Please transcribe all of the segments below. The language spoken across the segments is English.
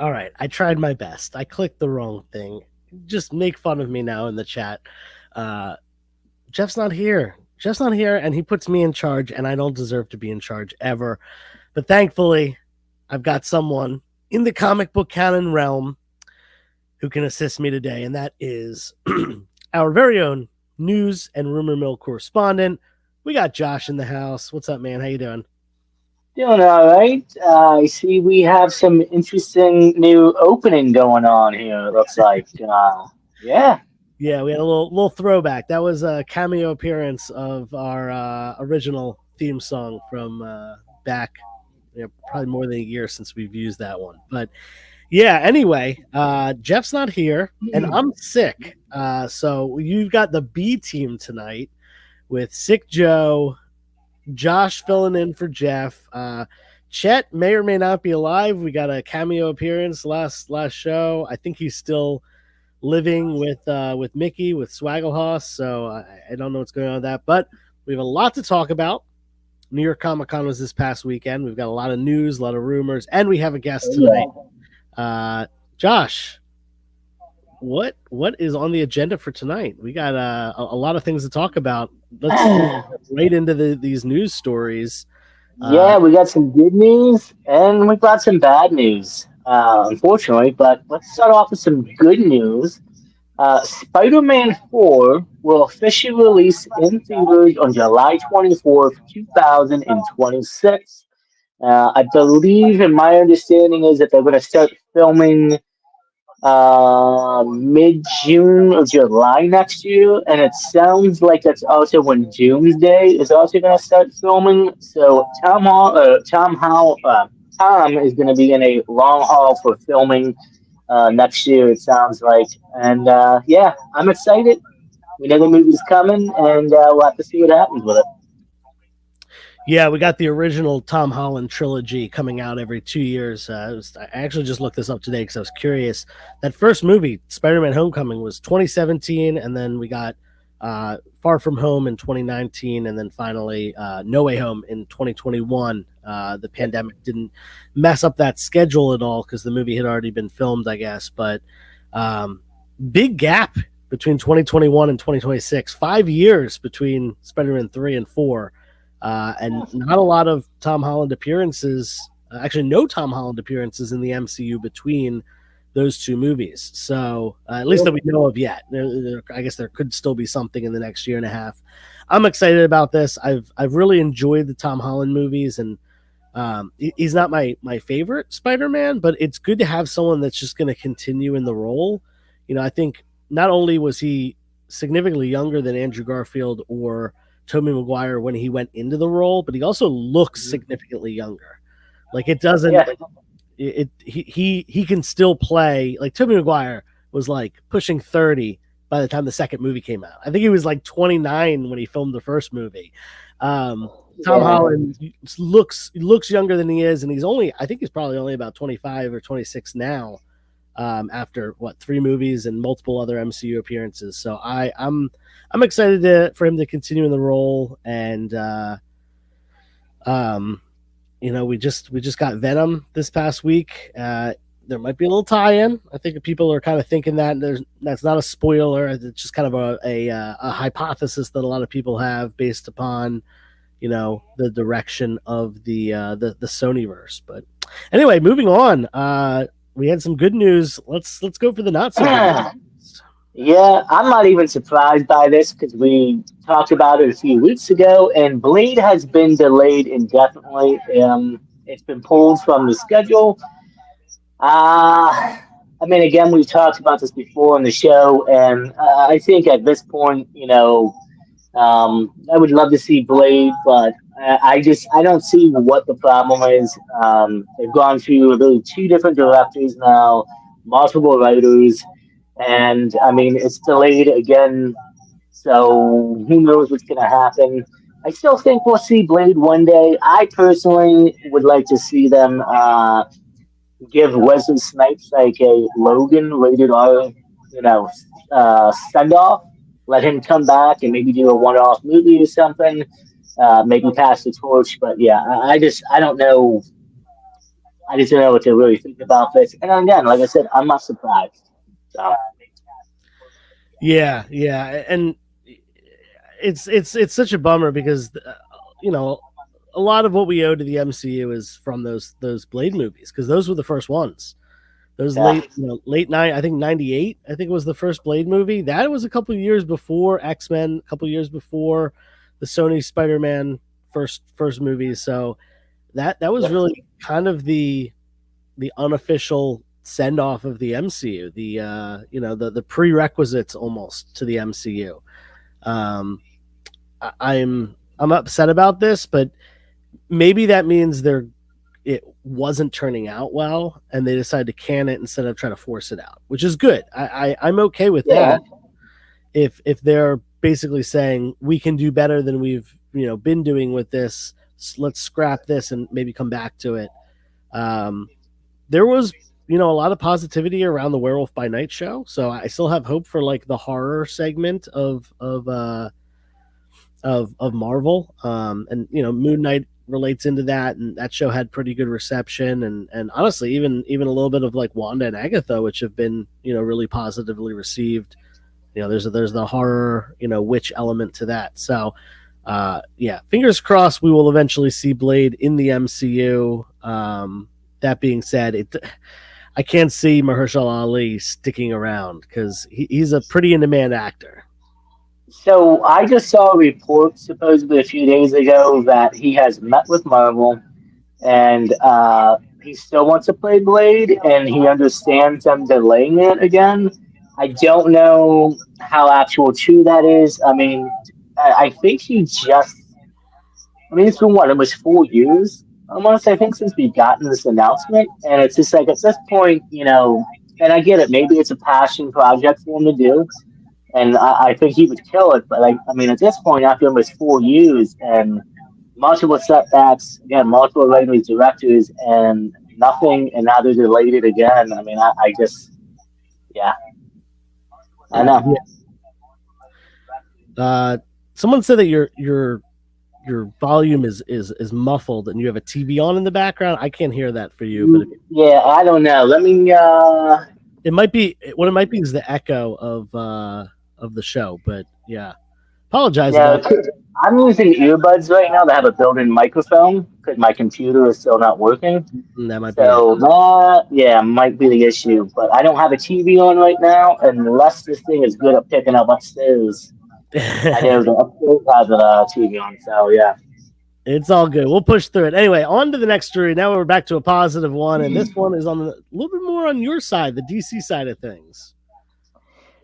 All right, I tried my best. I clicked the wrong thing. Just make fun of me now in the chat. Uh, Jeff's not here. Jeff's not here, and he puts me in charge, and I don't deserve to be in charge ever. But thankfully, I've got someone in the comic book canon realm who can assist me today, and that is our very own news and rumor mill correspondent. We got Josh in the house. What's up, man? How you doing? Doing all right. I see we have some interesting new opening going on here. It looks like, yeah, Yeah, we had a little throwback. That was a cameo appearance of our original theme song from back, probably more than a year since we've used that one. But yeah, anyway, Jeff's not here, and I'm sick. So you've got the B team tonight with Sick Joe, Josh filling in for Jeff. Chet may or may not be alive. We got a cameo appearance last show. I think he's still living with Mickey with Swagglehoss. So I don't know what's going on with that, but we have a lot to talk about. New York Comic Con was this past weekend. We've got a lot of news, a lot of rumors, and we have a guest tonight. Josh, what is on the agenda for tonight? We got a lot of things to talk about. Let's right into these news stories. yeah. We got some good news and we got some bad news, unfortunately. But let's start off with some good news. Spider-Man 4 will officially release in theaters on July 24th, 2026. I believe, and my understanding is that they're going to start filming mid June or July next year, and it sounds like that's also when Doomsday is also going to start filming. So Tom is going to be in a long haul for filming next year. It sounds like, and yeah, I'm excited. We know the movie's coming, and we'll have to see what happens with it. Yeah, we got the original Tom Holland trilogy coming out every 2 years. I actually just looked this up today because I was curious. That first movie, Spider-Man: Homecoming, was 2017, and then we got Far From Home in 2019, and then finally No Way Home in 2021. The pandemic didn't mess up that schedule at all because the movie had already been filmed, I guess. But big gap between 2021 and 2026. 5 years between Spider-Man 3 and 4. And not a lot of Tom Holland appearances. Actually, no Tom Holland appearances in the MCU between those two movies. So at least that we know of yet. I guess there could still be something in the next year and a half. I'm excited about this. I've really enjoyed the Tom Holland movies, and he's not my favorite Spider-Man, but it's good to have someone that's just going to continue in the role. I think not only was he significantly younger than Andrew Garfield or Tobey Maguire when he went into the role, but he also looks significantly younger. Like it doesn't. Yeah. He can still play. Like Tobey Maguire was like pushing 30 by the time the second movie came out. I think he was like 29 when he filmed the first movie. Tom Holland looks younger than he is, and I think he's probably only about 25 or 26 now. After 3 movies and multiple other MCU appearances, so I'm excited for him to continue in the role, and we just got Venom this past week. There might be a little tie-in. I think people are kind of thinking that's not a spoiler. It's just kind of a hypothesis that a lot of people have based upon the direction of the Sonyverse. But anyway, moving on. We had some good news. Let's go for the not so good. Yeah, I'm not even surprised by this because we talked about it a few weeks ago, and Blade has been delayed indefinitely. It's been pulled from the schedule. I mean, again, we've talked about this before on the show, and I think at this point, I would love to see Blade, but I don't see what the problem is. They've gone through really 2 different directors now, multiple writers, and I mean it's delayed again. So who knows what's going to happen? I still think we'll see Blade one day. I personally would like to see them give Wesley Snipes like a Logan rated R, send off. Let him come back and maybe do a one-off movie or something. Maybe pass the torch. But yeah, I don't know. I just don't know what to really think about this. And again, like I said, I'm not surprised. So Yeah, and it's such a bummer because you know a lot of what we owe to the MCU is from those Blade movies because those were the first ones. Those yeah, late night, I think 98, I think was the first Blade movie. That was a couple of years before X-Men, a couple of years before the Sony Spider-Man first movie. So that was yep, really kind of the unofficial send off of the MCU, the the prerequisites almost to the MCU. Um, I'm upset about this, but maybe that means it wasn't turning out well, and they decided to can it instead of trying to force it out, which is good. I'm okay with yeah. that. If they're basically saying we can do better than we've been doing with this, let's scrap this and maybe come back to it. Um, there was a lot of positivity around the Werewolf by Night show, so I still have hope for like the horror segment of Marvel. And Moon Knight relates into that, and that show had pretty good reception, and honestly, even a little bit of like Wanda and Agatha, which have been really positively received. There's the horror witch element to that. So yeah, fingers crossed we will eventually see Blade in the MCU. That being said, I can't see Mahershala Ali sticking around because he's a pretty in demand actor. So I just saw a report supposedly a few days ago that he has met with Marvel and he still wants to play Blade and he understands them delaying it again. I don't know how actual true that is. I mean, I think he just, I mean, it's been what, almost 4 years almost, I think, since we've gotten this announcement. And it's just like at this point, and I get it, maybe it's a passion project for him to do and I think he would kill it. But like, I mean, at this point, after almost 4 years and multiple setbacks, again, multiple writers, directors, and nothing, and now they're delayed it again. I mean, I just, yeah, I know. Yeah. Uh, Someone said that your volume is muffled and you have a TV on in the background. I can't hear that for you, but Yeah, I don't know. Let me. it might be what it might be is the echo of the show. But yeah, apologize Yeah, about I'm using earbuds right now that have a built-in microphone because my computer is still not working. that. That might be it. So that, yeah, might be the issue. But I don't have a TV on right now, unless this thing is good at picking up upstairs. I know the upstairs has a TV on, so yeah. It's all good. We'll push through it. Anyway, on to the next story. Now we're back to a positive one, and this one is on a little bit more on your side, the DC side of things.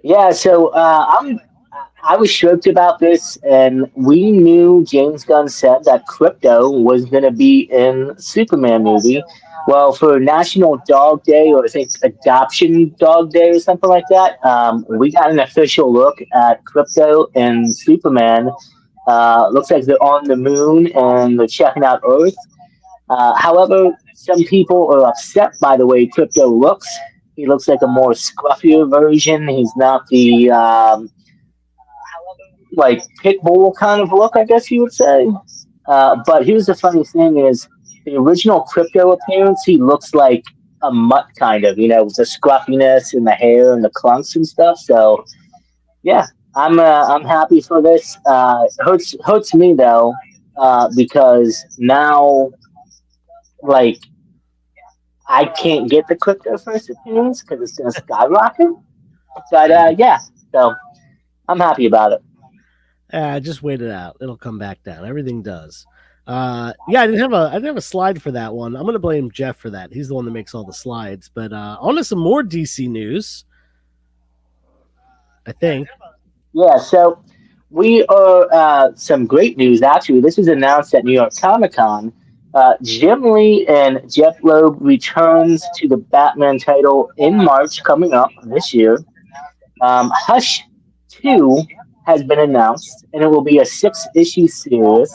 Yeah, so I was stoked about this, and we knew James Gunn said that Crypto was going to be in Superman movie. Well, for National Dog Day, or I think Adoption Dog Day, or something like that, we got an official look at Crypto and Superman. Looks like they're on the moon and they're checking out Earth. However, some people are upset by the way Crypto looks. He looks like a more scruffier version. He's not the like pit bull kind of look, I guess you would say. But here's the funny thing: is the original Crypto appearance? He looks like a mutt kind of, with the scruffiness and the hair and the clunks and stuff. So yeah, I'm happy for this. Hurts me though, because now like I can't get the Crypto first appearance because it's gonna skyrocket. But yeah, so I'm happy about it. Just wait it out. It'll come back down. Everything does. Yeah, I didn't have a slide for that one. I'm gonna blame Jeff for that. He's the one that makes all the slides. But on to some more DC news. I think. Yeah, so we are some great news actually. This was announced at New York Comic Con. Jim Lee and Jeff Loeb returns to the Batman title in March coming up this year. Hush 2 has been announced, and it will be a six-issue series.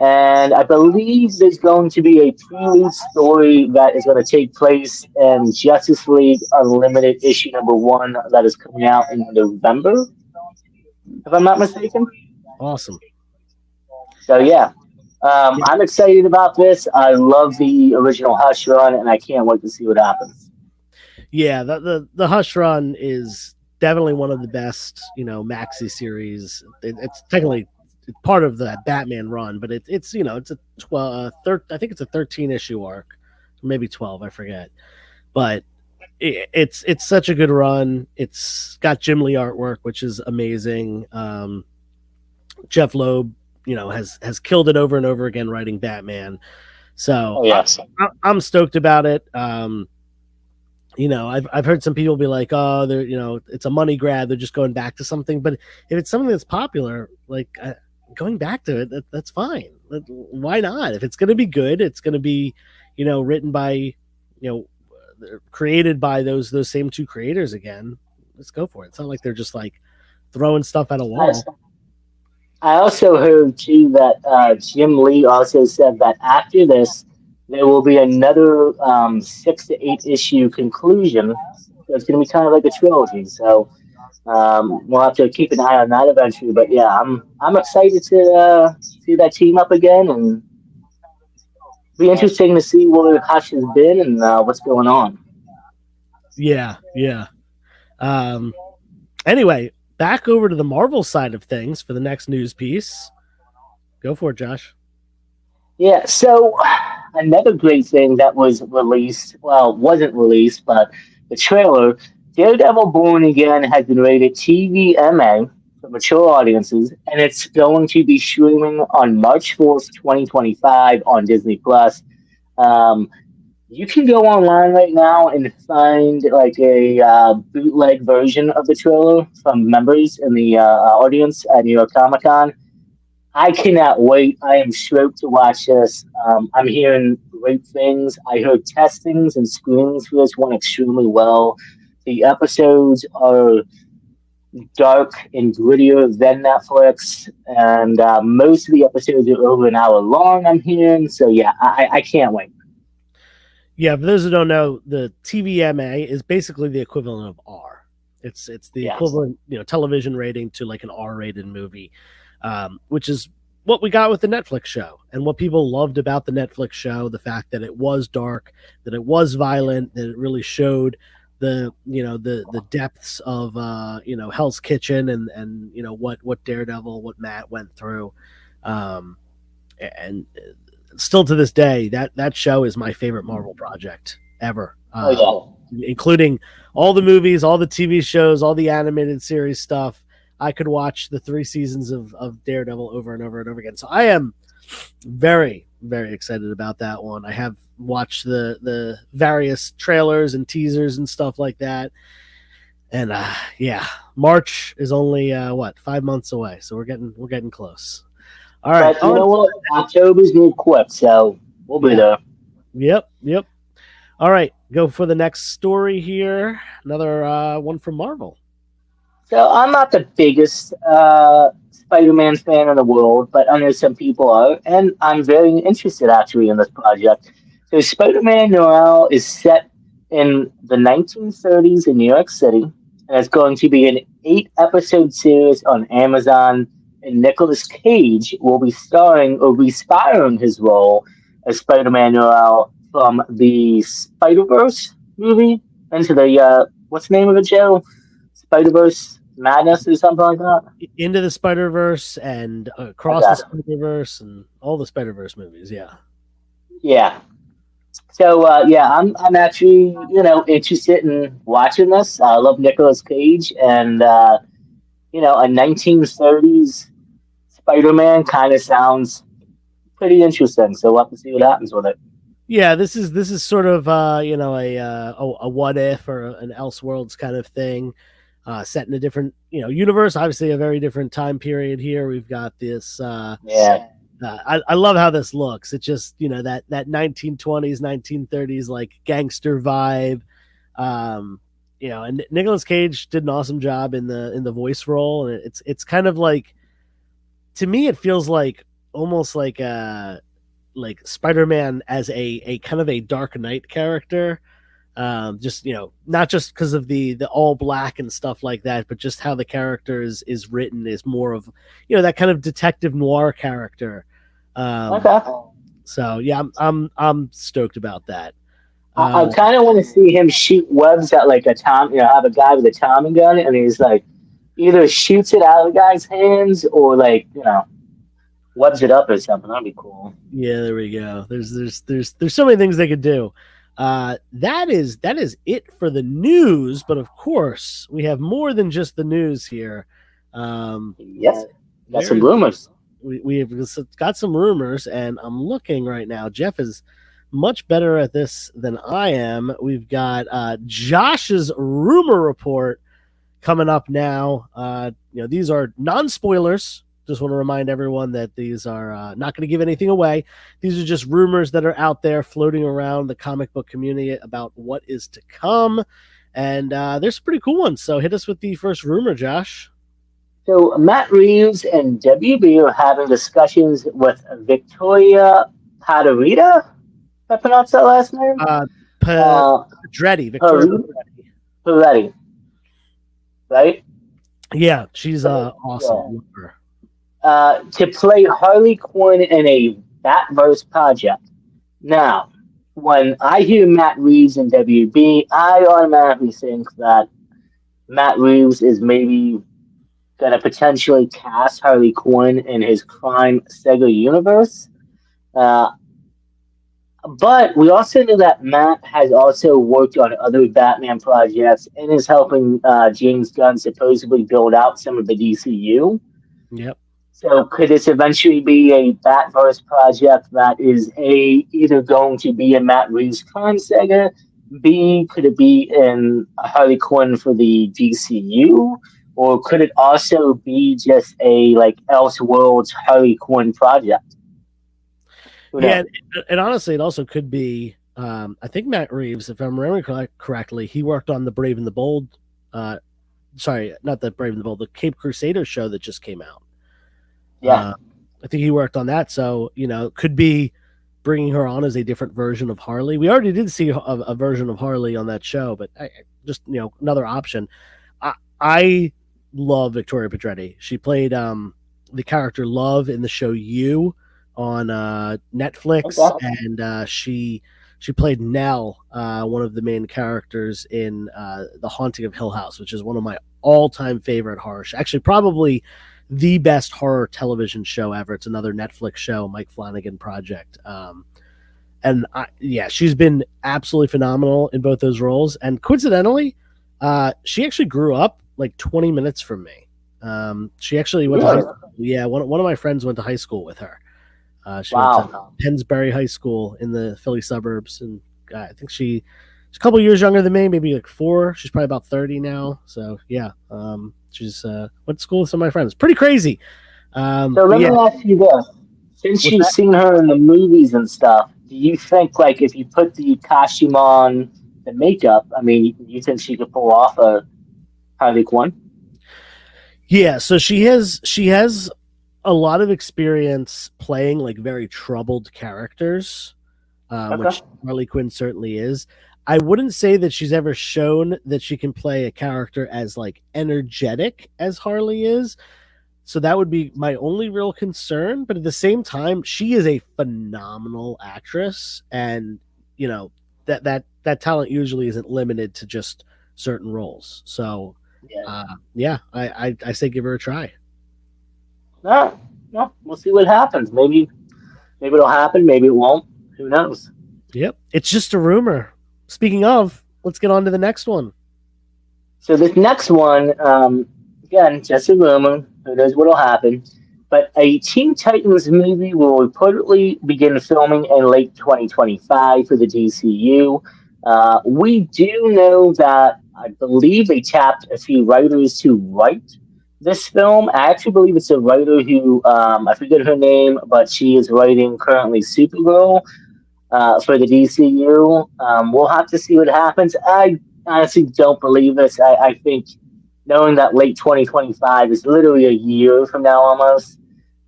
And I believe there's going to be a prelude story that is going to take place in Justice League Unlimited issue number 1 that is coming out in November, if I'm not mistaken. Awesome. So yeah. I'm excited about this. I love the original Hush run, and I can't wait to see what happens. Yeah, the Hush run is definitely one of the best, maxi series. It's technically part of the Batman run, but it's it's a 12, I think it's a 13 issue arc, maybe 12, I forget. But it's such a good run. It's got Jim Lee artwork, which is amazing. Jeff Loeb, has killed it over and over again writing Batman. So Oh yes. I'm stoked about it. I've heard some people be like, oh, they're it's a money grab. They're just going back to something. But if it's something that's popular, like going back to it, that's fine. Why not? If it's going to be good, it's going to be, written by, created by those same two creators again. Let's go for it. It's not like they're just like throwing stuff at a I, wall. I also heard too that Jim Lee also said that after this, there will be another 6 to 8 issue conclusion. So it's going to be kind of like a trilogy. So we'll have to keep an eye on that eventually. But yeah, I'm excited to see that team up again, and be interesting to see where Hush has been and what's going on. Yeah, yeah. Um, anyway, back over to the Marvel side of things for the next news piece. Go for it, Josh. Yeah, so another great thing that was released, well, wasn't released, but the trailer, Daredevil Born Again has been rated TVMA for mature audiences, and it's going to be streaming on March 4th, 2025 on Disney Plus. Um, you can go online right now and find like a bootleg version of the trailer from members in the audience at New York Comic Con. I cannot wait. I am stoked to watch this. I'm hearing great things. I heard testings and screenings for this one extremely well. The episodes are dark and grittier than Netflix, and most of the episodes are over an hour long. I'm hearing, so yeah, I can't wait. Yeah, for those who don't know, the TVMA is basically the equivalent of R. It's the Yeah, equivalent, television rating to like an R-rated movie, which is what we got with the Netflix show, and what people loved about the Netflix show, the fact that it was dark, that it was violent, that it really showed the depths of Hell's Kitchen, and what Daredevil, what Matt went through, um, and still to this day, that show is my favorite Marvel project ever, oh yeah, including all the movies, all the TV shows, all the animated series stuff. I could watch the 3 seasons of Daredevil over and over and over again. So I am very, very excited about that one. I have watched the various trailers and teasers and stuff like that. And yeah, March is only 5 months away, so we're getting close. All right. but you know what? October's new quick, so we'll be Yeah. there. Yep. Yep. All right. Go for the next story here. Another one from Marvel. So I'm not the biggest Spider-Man fan in the world, but I know some people are, and I'm very interested actually in this project. So Spider-Man Noir is set in the 1930s in New York City, and it's going to be an 8 episode series on Amazon. And Nicolas Cage will be starring or respiring his role as Spider-Man Noir from the Spider-Verse movie into the what's the name of it, Joe? Spider-Verse Madness or something like that. Into the Spider Verse and Across the Okay. Spider Verse and all the Spider Verse movies. Yeah. Yeah. So yeah, I'm actually interested in watching this. I love Nicolas Cage, and a 1930s Spider-Man kind of sounds pretty interesting. So we'll have to see what happens with it. Yeah, this is sort of a what if or an Elseworlds kind of thing, set in a different universe. Obviously, a very different time period here. We've got this. Yeah. I love how this looks. It's just that 1920s, 1930s like gangster vibe. And Nicolas Cage did an awesome job in the voice role, and it's kind of like, to me it feels like almost like Spider-Man as a kind of a Dark Knight character. Just not just because of the all black and stuff like that, but just how the character is written is more of that kind of detective noir character. Um, Okay. so yeah, I'm stoked about that. I Uh, kind of want to see him shoot webs at like a Tom, have a guy with a Tommy gun, and he's like either shoots it out of the guy's hands or like webs it up or something. That'd be cool. yeah, there we go. There's so many things they could do. That is it for the news, but of course we have more than just the news here. Yeah, got There some is rumors. we have got some rumors, and I'm looking right now. Jeff is much better at this than I am. We've got Josh's rumor report coming up now. These are non spoilers. Just want to remind everyone that these are not going to give anything away. These are just rumors that are out there floating around the comic book community about what is to come. And there's some pretty cool ones. So hit us with the first rumor, Josh. So Matt Reeves and WB are having discussions with Victoria Padarita. If I pronounce that last name. Uh, Uh, Pedretti, Victoria Paretti, Pedretti. Paretti, right? Yeah, she's Yeah. awesome. To play Harley Quinn in a Batverse project. Now, when I hear Matt Reeves and WB, I automatically think that Matt Reeves is maybe going to potentially cast Harley Quinn in his Crime Sega universe. Uh, but we also know that Matt has also worked on other Batman projects and is helping James Gunn supposedly build out some of the DCU. Yep. So could this eventually be a Batverse project that is either going to be a Matt Reeves crime saga, B could it be in a Harley Quinn for the DCU, or could it also be just a like Elseworlds Harley Quinn project? Who Yeah, knows? and honestly, it also could be. I think Matt Reeves, if I'm remembering correctly, he worked on the Brave and the Bold. Sorry, not the Brave and the Bold, the Cape Crusader show that just came out. Yeah, I think he worked on that, so could be bringing her on as a different version of Harley. We already did see a version of Harley on that show, but just another option. I love Victoria Pedretti. She played the character Love in the show You on Netflix, okay. and she played Nell, one of the main characters in The Haunting of Hill House, which is one of my all-time favorite horror shows. Actually, probably the best horror television show ever. It's another Netflix show, Mike Flanagan project. Yeah, she's been absolutely phenomenal in both those roles. And coincidentally, she actually grew up like 20 minutes from me. She actually went to high Really? school. Yeah, one of my friends went to high school with her. She went to Wow. Pennsbury High School in the Philly suburbs, and I think she's a couple years younger than me, maybe like 4. She's probably about 30 now. So yeah, she's went to school with some of my friends. Pretty crazy. So But let yeah, me ask you this: since what's you've that? seen her in the movies and stuff, do you think like if you put the costume on, the makeup, I mean, you think she could pull off a Harley Quinn? Yeah, so she has a lot of experience playing like very troubled characters, Okay. which Harley Quinn certainly is. I wouldn't say that she's ever shown that she can play a character as like energetic as Harley is. So that would be my only real concern. But at the same time, she is a phenomenal actress, and you know that talent usually isn't limited to just certain roles. So Yeah. yeah, I say give her a try. No, no. We'll see what happens. Maybe it'll happen. Maybe it won't. Who knows? Yep, it's just a rumor. Speaking of, let's get on to the next one. So this next one, again, just a rumor. Who knows what'll happen? But a Teen Titans movie will reportedly begin filming in late 2025 for the DCU. We do know that I believe they tapped a few writers to write this film. I actually believe it's a writer who I forget her name, but she is writing currently Supergirl for the DCU. We'll have to see what happens. I honestly don't believe this. I think knowing that late 2025 is literally a year from now almost,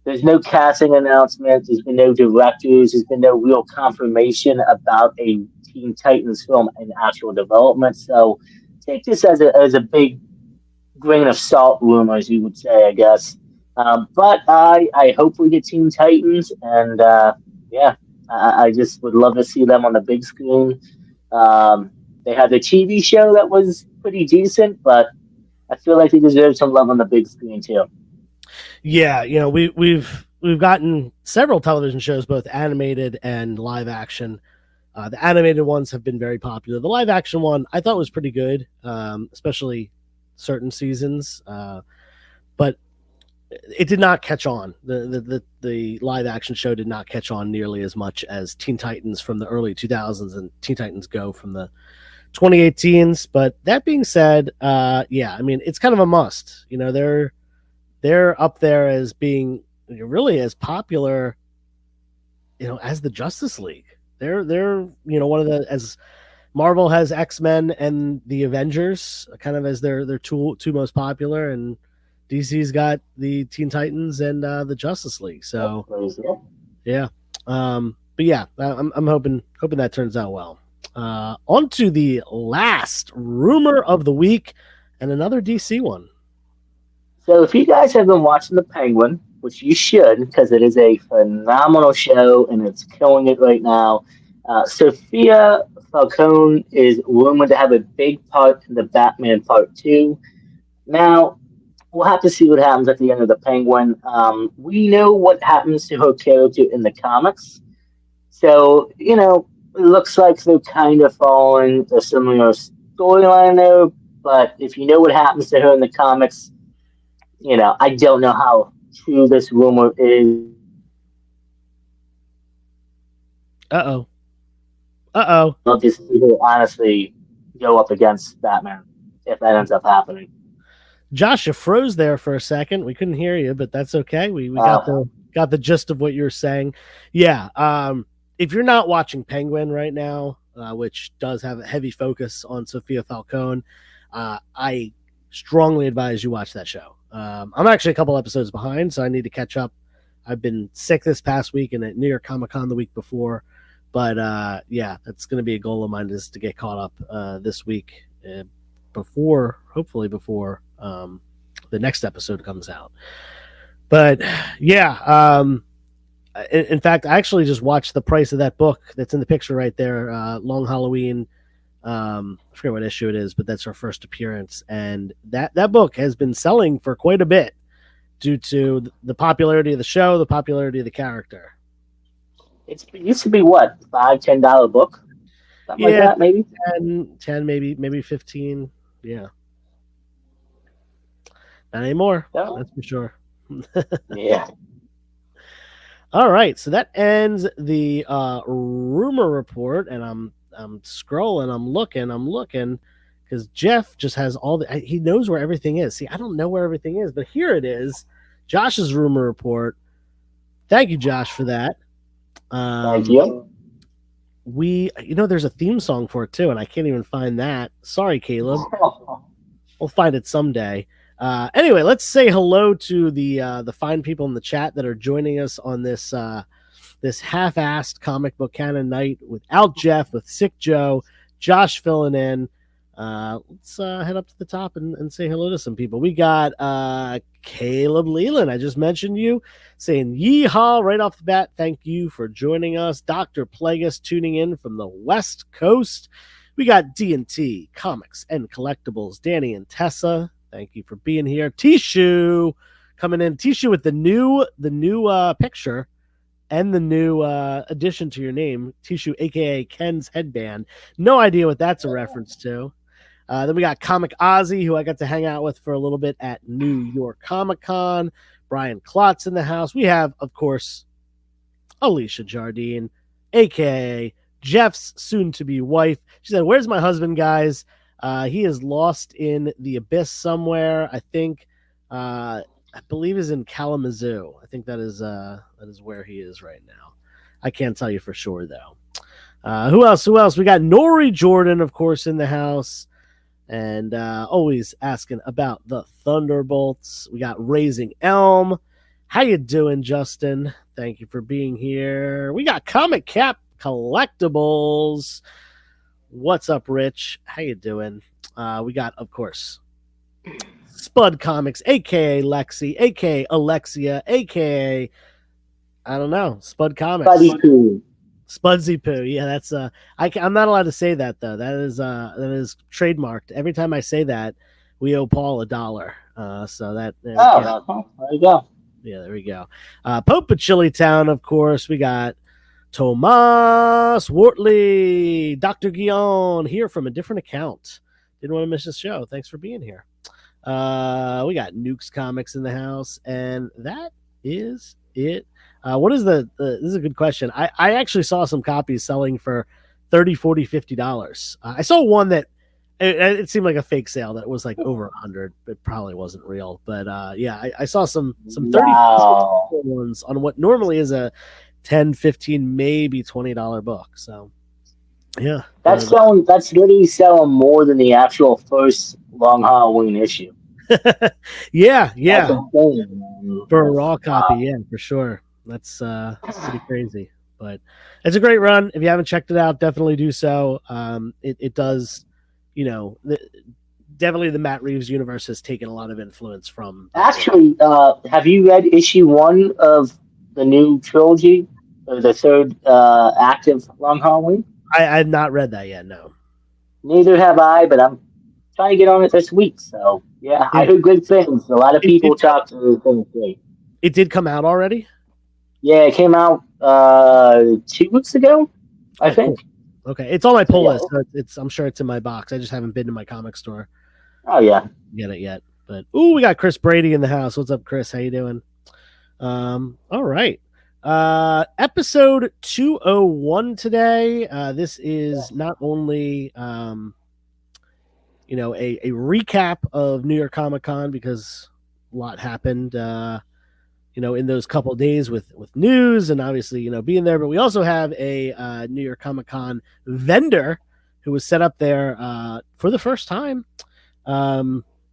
there's no casting announcement, there's been no directors, there's been no real confirmation about a Teen Titans film in actual development. So take this as a big grain of salt, rumors, you would say, I guess. But I hope we get Teen Titans, and yeah, I just would love to see them on the big screen. They had the TV show that was pretty decent, but I feel like they deserve some love on the big screen too. Yeah, you know, we've gotten several television shows, both animated and live action. The animated ones have been very popular. The live action one I thought was pretty good, especially certain seasons. But it did not catch on. The live action show did not catch on nearly as much as Teen Titans from the early 2000s and Teen Titans Go from the 2018s. But that being said, yeah, I mean it's kind of a must. You know, they're up there as being really as popular, you know, as the Justice League. They're you know one of the as Marvel has X-Men and the Avengers kind of as their two most popular, and DC's got the Teen Titans and the Justice League. So yeah, but yeah, I'm hoping that turns out well. On to the last rumor of the week, and another DC one. So if you guys have been watching The Penguin, which you should, because it is a phenomenal show and it's killing it right now, Sophia Falcone is rumored to have a big part in the Batman Part 2. Now, we'll have to see what happens at the end of The Penguin. We know what happens to her character in the comics. So, it looks like they're kind of following a similar storyline there. But if you know what happens to her in the comics, I don't know how true this rumor is. Uh oh. Uh oh. I'll just see her honestly go up against Batman if that ends up happening. Josh, you froze there for a second. We couldn't hear you, but that's okay. We got the gist of what you're saying. Yeah. If you're not watching Penguin right now, which does have a heavy focus on Sophia Falcone, I strongly advise you watch that show. I'm actually a couple episodes behind, so I need to catch up. I've been sick this past week and at New York Comic Con the week before, but yeah, that's going to be a goal of mine is to get caught up this week hopefully before the next episode comes out. But yeah, in fact, I actually just watched the price of that book that's in the picture right there, Long Halloween. I forget what issue it is, but that's her first appearance, and that book has been selling for quite a bit due to the popularity of the show, the popularity of the character. It used to be what, $5, $10 book, something like that, maybe 10 maybe 15. Yeah, not anymore. yeah. That's for sure. Yeah. All right, so that ends the rumor report, and I'm scrolling, I'm looking, because Jeff just has he knows where everything is. See, I don't know where everything is, but here it is, Josh's rumor report. Thank you, Josh, for that. Thank you. There's a theme song for it too, and I can't even find that. Sorry, Caleb. We'll find it someday. Anyway, let's say hello to the fine people in the chat that are joining us on this this half-assed comic book canon night without Jeff, with Sick Joe, Josh filling in. Let's head up to the top and say hello to some people. We got Caleb Leland. I just mentioned you, saying yeehaw right off the bat. Thank you for joining us. Dr. Plagueis tuning in from the West Coast. We got D&T Comics and Collectibles, Danny and Tessa. Thank you for being here. Tishu coming in. Tishu with the new picture and the new addition to your name, Tishu, aka Ken's headband. No idea what that's a reference to. Then we got Comic Ozzy, who I got to hang out with for a little bit at New York Comic Con. Brian Klotz in the house. We have, of course, Alicia Jardine, aka Jeff's soon-to-be wife. She said, "Where's my husband, guys? He is lost in the abyss somewhere. I think, I believe, is in Kalamazoo. I think that is where he is right now. I can't tell you for sure though. Who else? We got Nori Jordan, of course, in the house, and always asking about the Thunderbolts. We got Raising Elm. How you doing, Justin? Thank you for being here. We got Comic Cap Collectibles. What's up, Rich? How you doing? We got, of course, Spud Comics, aka Lexi, aka Alexia, aka I don't know, Spud Comics. Buddy Poo. Spudsy Poo. Yeah, that's I'm not allowed to say that though. That is trademarked. Every time I say that, we owe Paul $1. So that there you go. Yeah, there we go. Pope of Chilitown, of course. We got Tomas Wortley, Dr. Guion here from a different account. Didn't want to miss this show. Thanks for being here. We got Nukes Comics in the house, and that is it. What is this is a good question. I actually saw some copies selling for $30, $40, $50. I saw one that it seemed like a fake sale that was like over 100. It probably wasn't real, but yeah, I saw some 30 ones on what normally is a $10, $15, maybe $20 book. So yeah, that's literally selling more than the actual first Long Halloween issue. yeah, for a raw copy, yeah, for sure. That's pretty crazy, but it's a great run. If you haven't checked it out, definitely do so. It does, definitely the Matt Reeves universe has taken a lot of influence from. Actually, have you read issue 1 of the new trilogy, or the third active Long Halloween? I have not read that yet. No, neither have I, but I'm trying to get on it this week. So yeah, I heard good things. A lot of people talked to things great. It did come out already? Yeah, it came out 2 weeks ago, I think. Cool. Okay, it's on my pull list. So I'm sure it's in my box. I just haven't been to my comic store. Oh yeah, get it yet? But we got Chris Brady in the house. What's up, Chris? How you doing? All right. Episode 201 today. This is not only a recap of New York Comic Con, because a lot happened in those couple of days with news and obviously being there, but we also have a New York Comic Con vendor who was set up there for the first time,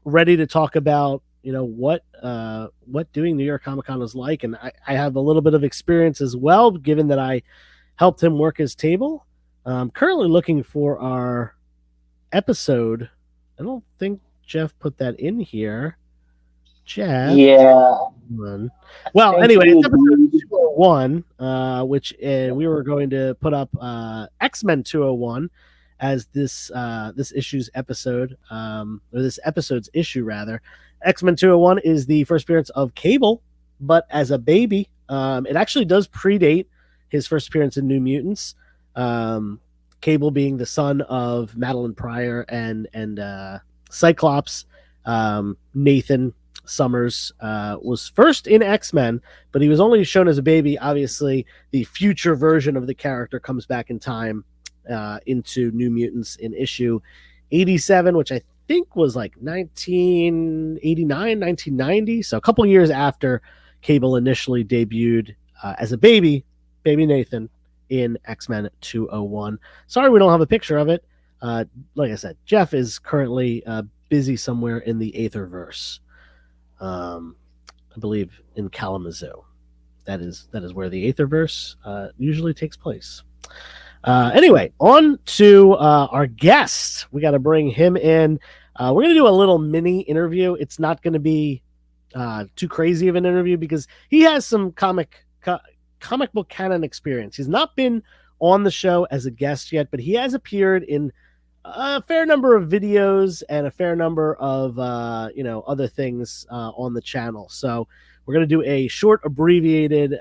ready to talk about what doing New York Comic Con was like. And I have a little bit of experience as well, given that I helped him work his table. Currently looking for our episode. I don't think Jeff put that in here. Jeff. Yeah. Well, anyway, it's episode 201, which we were going to put up X-Men 201 as this issue's episode, or this episode's issue rather. X-Men 201 is the first appearance of Cable, but as a baby. It actually does predate his first appearance in New Mutants. Cable being the son of Madeline Pryor and Cyclops. Nathan Summers was first in X-Men, but he was only shown as a baby. Obviously, the future version of the character comes back in time into New Mutants in issue 87, which I think was like 1989, 1990. So a couple years after Cable initially debuted as a baby Nathan in X-Men 201. Sorry we don't have a picture of it. Like I said, Jeff is currently busy somewhere in the Aetherverse. I believe in Kalamazoo. That is where the Aetherverse usually takes place. Anyway, on to our guest. We got to bring him in. We're going to do a little mini interview. It's not going to be too crazy of an interview because he has some comic book canon experience. He's not been on the show as a guest yet, but he has appeared in a fair number of videos and a fair number of other things on the channel. So we're going to do a short abbreviated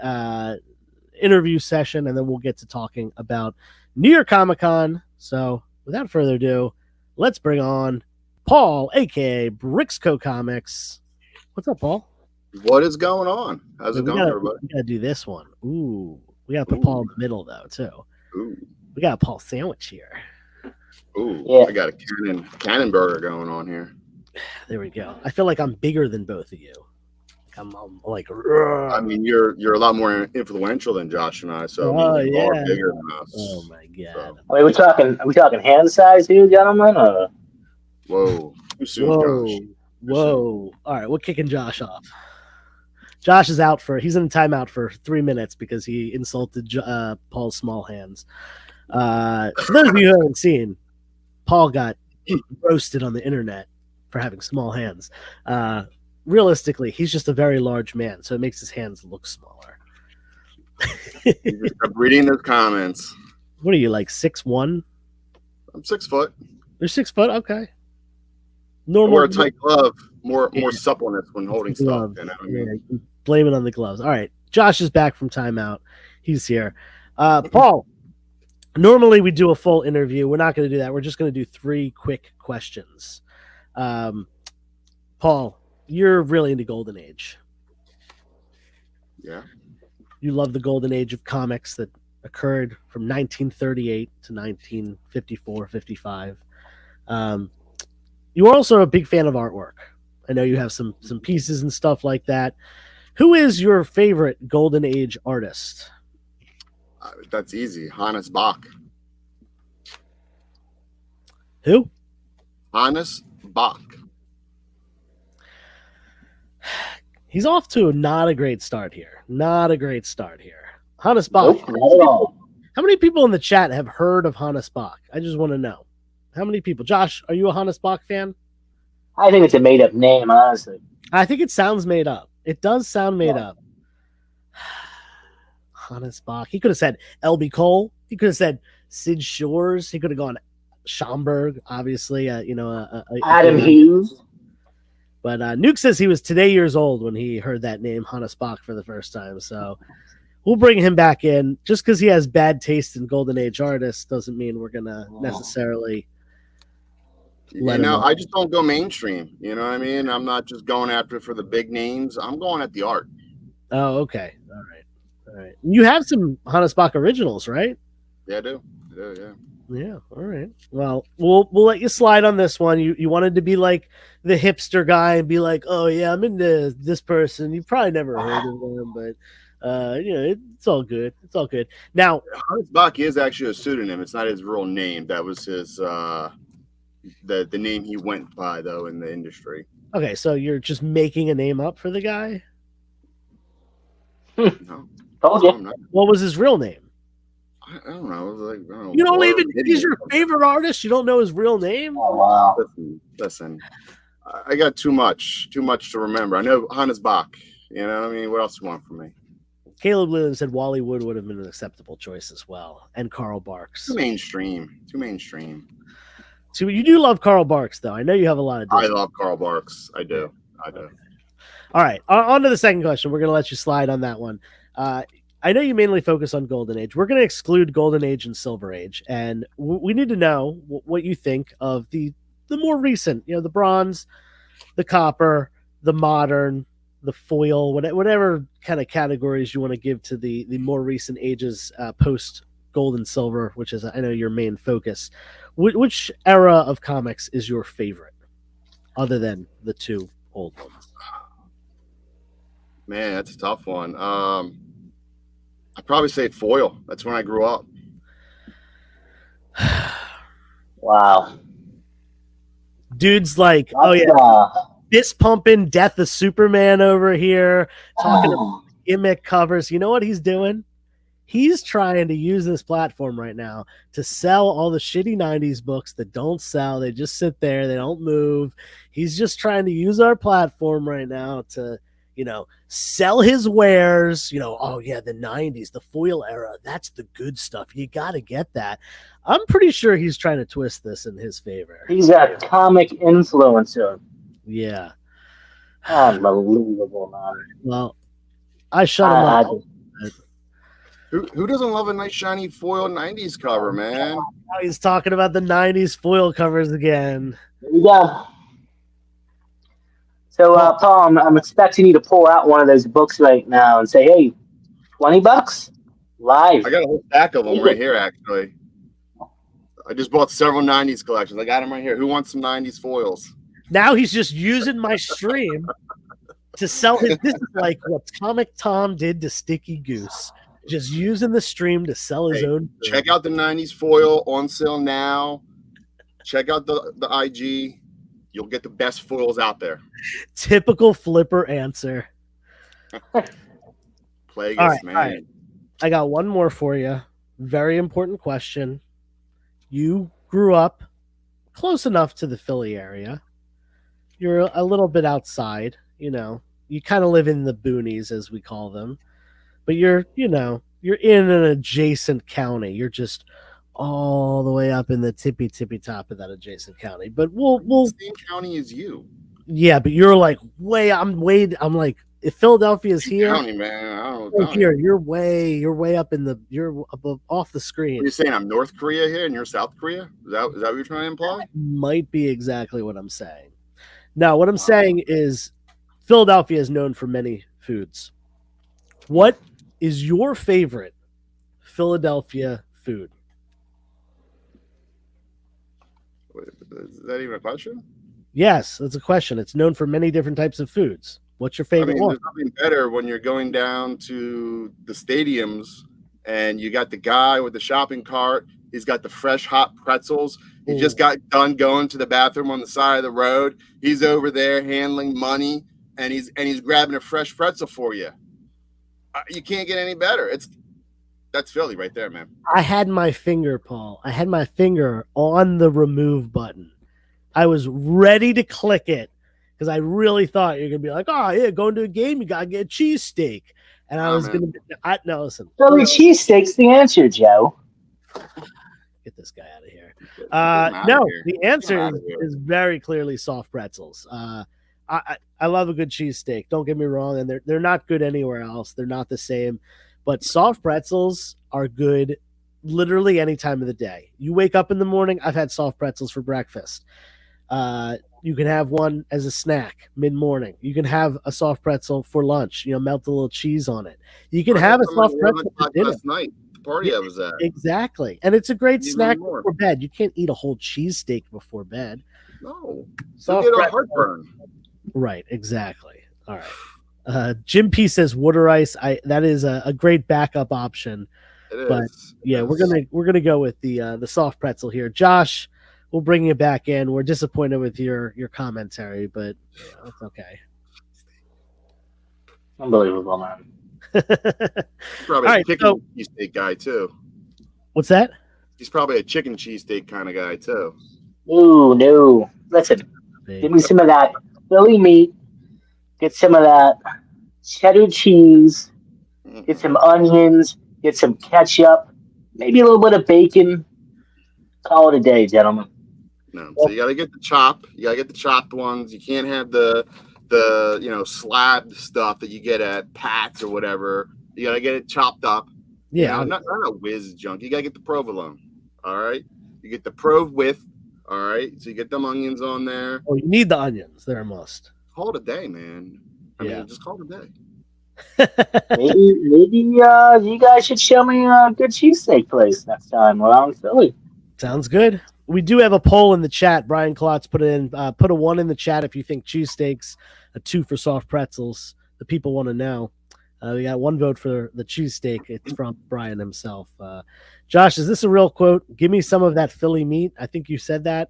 interview session, and then we'll get to talking about New York Comic Con. So without further ado, let's bring on Paul, aka BRIXCO Comics. What's up, Paul? What is going on? How's it going, everybody? We gotta do this one. Ooh, we gotta put Paul in the middle though too. Ooh. We got a Paul sandwich here. Ooh, yeah. I got a cannon burger going on here. There we go. I feel like I'm bigger than both of you. I'm like. I mean, you're a lot more influential than Josh and I, so you are bigger than us. Oh my god! So. Wait, are we talking hand size here, gentlemen? Or? Whoa! Too soon, Josh. Whoa! All right, we're kicking Josh off. Josh is he's in timeout for 3 minutes because he insulted Paul's small hands. For those of you who haven't seen, Paul got roasted on the internet for having small hands. Realistically, he's just a very large man, so it makes his hands look smaller. You just kept reading those comments. What are you, like 6'1"? I'm 6 foot. You're 6 foot? Okay. Normal. I wear a tight glove, more suppleness when holding stuff. You know what I mean? Yeah, blame it on the gloves. All right. Josh is back from timeout. He's here. Paul, normally we do a full interview. We're not going to do that. We're just going to do 3 quick questions. Paul, you're really into Golden Age. Yeah. You love the Golden Age of comics that occurred from 1938 to 1954, 55. You are also a big fan of artwork. I know you have some pieces and stuff like that. Who is your favorite Golden Age artist? That's easy. Hannes Bach. Who? Hannes Bach. He's off to not a great start here. Not a great start here. Hannes Bach. Nope, not at all. How many people in the chat have heard of Hannes Bach? I just want to know. How many people? Josh, are you a Hannes Bach fan? I think it's a made-up name, honestly. I think it sounds made up. It does sound made up. Hannes Bach. He could have said L.B. Cole. He could have said Sid Shores. He could have gone Schomburg, obviously. Adam Hughes. But Nuke says he was today years old when he heard that name, Hannes Bach, for the first time. So we'll bring him back in. Just because he has bad taste in Golden Age artists doesn't mean we're going to necessarily let him in. I just don't go mainstream. You know what I mean? I'm not just going after it for the big names. I'm going at the art. Oh, okay. All right. You have some Hannes Bach originals, right? Yeah, I do. Yeah. Yeah, all right. Well, we'll let you slide on this one. You wanted to be like the hipster guy and be like, oh yeah, I'm into this person. You probably never heard of them, but it's all good. It's all good. Now, Hannes Bach is actually a pseudonym. It's not his real name. That was his the name he went by though in the industry. Okay, so you're just making a name up for the guy? No. Told you. What was his real name? I don't know. You don't even. He's your favorite artist. You don't know his real name. Oh wow! Listen. I got too much to remember. I know Hannes Bach. You know what I mean? What else do you want from me? Caleb Leland said Wally Wood would have been an acceptable choice as well, and Carl Barks. Too mainstream. So you do love Carl Barks, though. I know you have a lot of. I love Carl Barks. I do. Okay. All right. On to the second question. We're going to let you slide on that one. I know you mainly focus on Golden Age. We're going to exclude Golden Age and Silver Age, and we need to know what you think of the more recent, the bronze, the copper, the modern, the foil, whatever kind of categories you want to give to the more recent ages post gold and silver, which is, I know, your main focus. Which era of comics is your favorite, other than the 2 old ones? Man, that's a tough one. I'd probably say foil. That's when I grew up. Wow. Dude's like, oh yeah, fist pumping Death of Superman over here, talking about gimmick covers. You know what he's doing? He's trying to use this platform right now to sell all the shitty 90s books that don't sell. They just sit there. They don't move. He's just trying to use our platform right now to, sell his wares, oh yeah, the 90s, the foil era, that's the good stuff. You got to get that. I'm pretty sure he's trying to twist this in his favor. He's a comic influencer. Yeah. Unbelievable, man. Well, I shut him up. Who doesn't love a nice shiny foil 90s cover, man? Now he's talking about the 90s foil covers again. There we go. So, Paul, I'm expecting you to pull out one of those books right now and say, hey, $20 live. I got a whole stack of them right here, actually. I just bought several 90s collections. I got them right here. Who wants some 90s foils? Now he's just using my stream to sell his. This is like what Comic Tom did to Sticky Goose. Just using the stream to sell his own. Check out the 90s foil on sale now. Check out the IG. You'll get the best foils out there. Typical flipper answer. Plagueis, all right, man. All right. I got one more for you. Very important question. You grew up close enough to the Philly area. you're a little bit outside. You know, you kind of live in the boonies, as we call them, but you're in an adjacent county. You're just all the way up in the tippy top of that adjacent county. But we'll Same county as you. yeah, but you're like I'm like if Philadelphia's here, County, man. I don't know. here you're way up in the you're above off the screen. You're saying I'm North Korea here and you're South Korea? Is that what you're trying to imply? Might be exactly what I'm saying. Now, what I'm saying is Philadelphia is known for many foods. What is your favorite Philadelphia food? Is that even a question? Yes, that's a question. It's known for many different types of foods. What's your favorite one? There's nothing better when you're going down to the stadiums and you got the guy with the shopping cart. He's got the fresh hot pretzels. He just got done going to the bathroom on the side of the road. He's over there handling money, and he's grabbing a fresh pretzel for you. You can't get any better. That's Philly right there, man. I had my finger, Paul. I had my finger on the remove button. I was ready to click it because I really thought you're gonna be like, "Oh yeah, going to a game, you gotta get a cheesesteak." And I was gonna. No, listen. Philly cheesesteak's the answer, Joe. Get this guy out of here. No, the answer is very clearly soft pretzels. I love a good cheesesteak. Don't get me wrong, and they're not good anywhere else. They're not the same, but soft pretzels are good literally any time of the day. You wake up in the morning. I've had soft pretzels for breakfast. You can have one as a snack mid-morning. You can have a soft pretzel for lunch. Melt a little cheese on it. You can have a soft pretzel for dinner. Last night, the party I was at. Exactly, and it's a great snack before bed. You can't eat a whole cheesesteak before bed. No, so you get a heartburn. Right, exactly. All right. Jim P says water ice. That is a great backup option. But yeah, we're gonna go with the soft pretzel here. Josh, we'll bring you back in. We're disappointed with your commentary, but it's okay. Unbelievable, man. Probably a chicken cheesesteak guy too. What's that? He's probably a chicken cheesesteak kind of guy too. Ooh, no. Listen, give me some of that Philly meat. Get some of that cheddar cheese. Get some onions. Get some ketchup. Maybe a little bit of bacon. Call it a day, gentlemen. No, so you gotta get the chop. You gotta get the chopped ones. You can't have the slabbed stuff that you get at Pat's or whatever. You gotta get it chopped up. Yeah, not a whiz junk. You gotta get the provolone. All right, you get the prov with. All right, so you get them onions on there. Oh, you need the onions. They're a must. Call it a day, man. I mean, just call it a day. maybe you guys should show me a good cheesesteak place next time while I'm in Philly. Sounds good. We do have a poll in the chat. Brian Klotz put a 1 in the chat if you think cheesesteaks, a 2 for soft pretzels. The people want to know. We got 1 vote for the cheesesteak. It's from Brian himself. Josh, is this a real quote? Give me some of that Philly meat. I think you said that.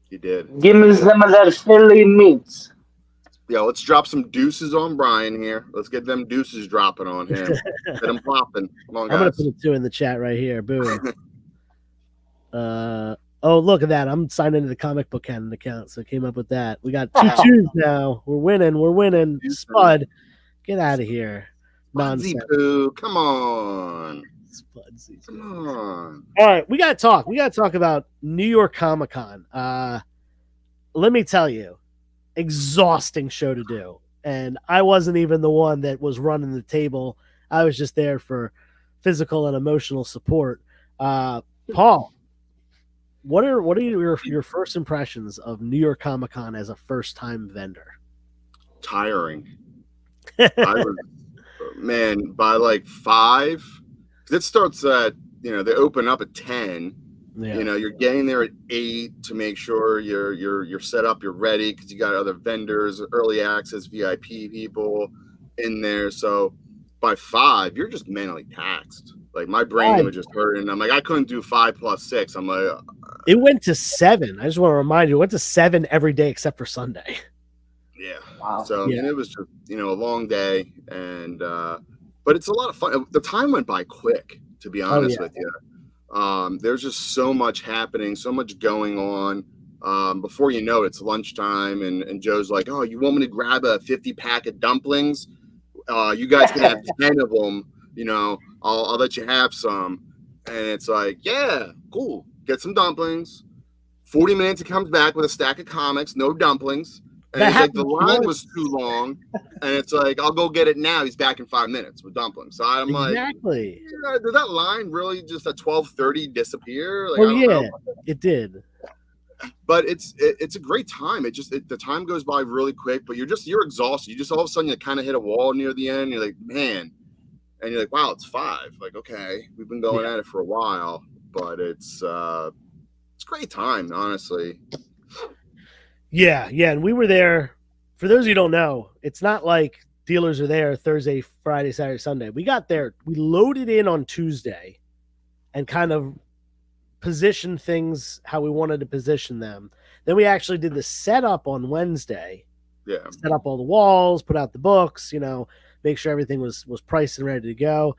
You did. Give me some of that Philly meat. Yeah, let's drop some deuces on Brian here. Let's get them deuces dropping on him. Get them popping. Come on, guys. I'm going to put a 2 in the chat right here. Boom. Oh, look at that. I'm signed into the comic book canon account, so I came up with that. We got 2 2s now. We're winning. Spud, get out of here. Nonsense. Poo. Come on. Spudsy. Come on. All right, we got to talk. We got to talk about New York Comic Con. Let me tell you, exhausting show to do. And I wasn't even the one that was running the table. I was just there for physical and emotional support. Paul, what are your first impressions of New York Comic Con as a first-time vendor? Tiring. By like 5, it starts at, they open up at 10. Yeah. You're getting there at 8 to make sure you're set up, you're ready, because you got other vendors, early access, VIP people in there. So by 5, you're just mentally taxed. Like my brain was just hurting. I'm like, I couldn't do 5 plus 6. I'm like, it went to 7. I just want to remind you, it went to 7 every day except for Sunday. Yeah. Wow. So and it was just a long day, and but it's a lot of fun. The time went by quick, to be honest with you. There's just so much happening, so much going on. Before you know it, it's lunchtime, and Joe's like, "Oh, you want me to grab a 50-pack of dumplings? You guys can have 10 of them. You know, I'll let you have some." And it's like, "Yeah, cool. Get some dumplings." 40 minutes, he comes back with a stack of comics, no dumplings. And he's like, the line was too long. And it's like, "I'll go get it now." He's back in 5 minutes with dumplings. So I'm like, yeah, did that line really just at 12:30 disappear? Like, oh, yeah, it did. But it's a great time. The time goes by really quick, but you're exhausted. You just all of a sudden you kind of hit a wall near the end. You're like, man, and you're like, wow, it's 5. Like, okay, we've been going at it for a while, but it's a great time, honestly. Yeah, and we were there. For those of you who don't know, it's not like dealers are there Thursday, Friday, Saturday, Sunday. We got there. We loaded in on Tuesday and kind of position things how we wanted to position them. Then we actually did the setup on Wednesday. Yeah. Set up all the walls, put out the books, make sure everything was priced and ready to go.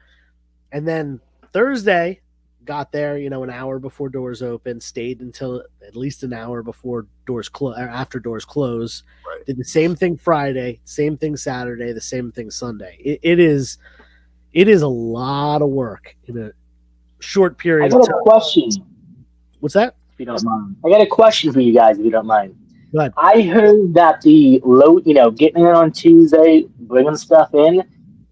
And then Thursday got there, an hour before doors open, stayed until at least an hour before doors close, or after doors close. Right. Did the same thing Friday, same thing Saturday, the same thing Sunday. It is a lot of work in a short period of time. I got a question. What's that? If you don't mind. I got a question for you guys, if you don't mind. Go ahead. I heard that the load, getting in on Tuesday, bringing stuff in,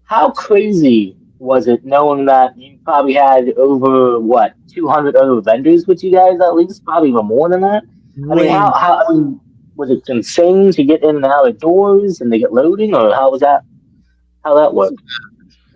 how crazy was it knowing that you probably had over, 200 other vendors with you guys at least? Probably even more than that? I mean, was it insane to get in and out of doors and they get loading, or how that worked?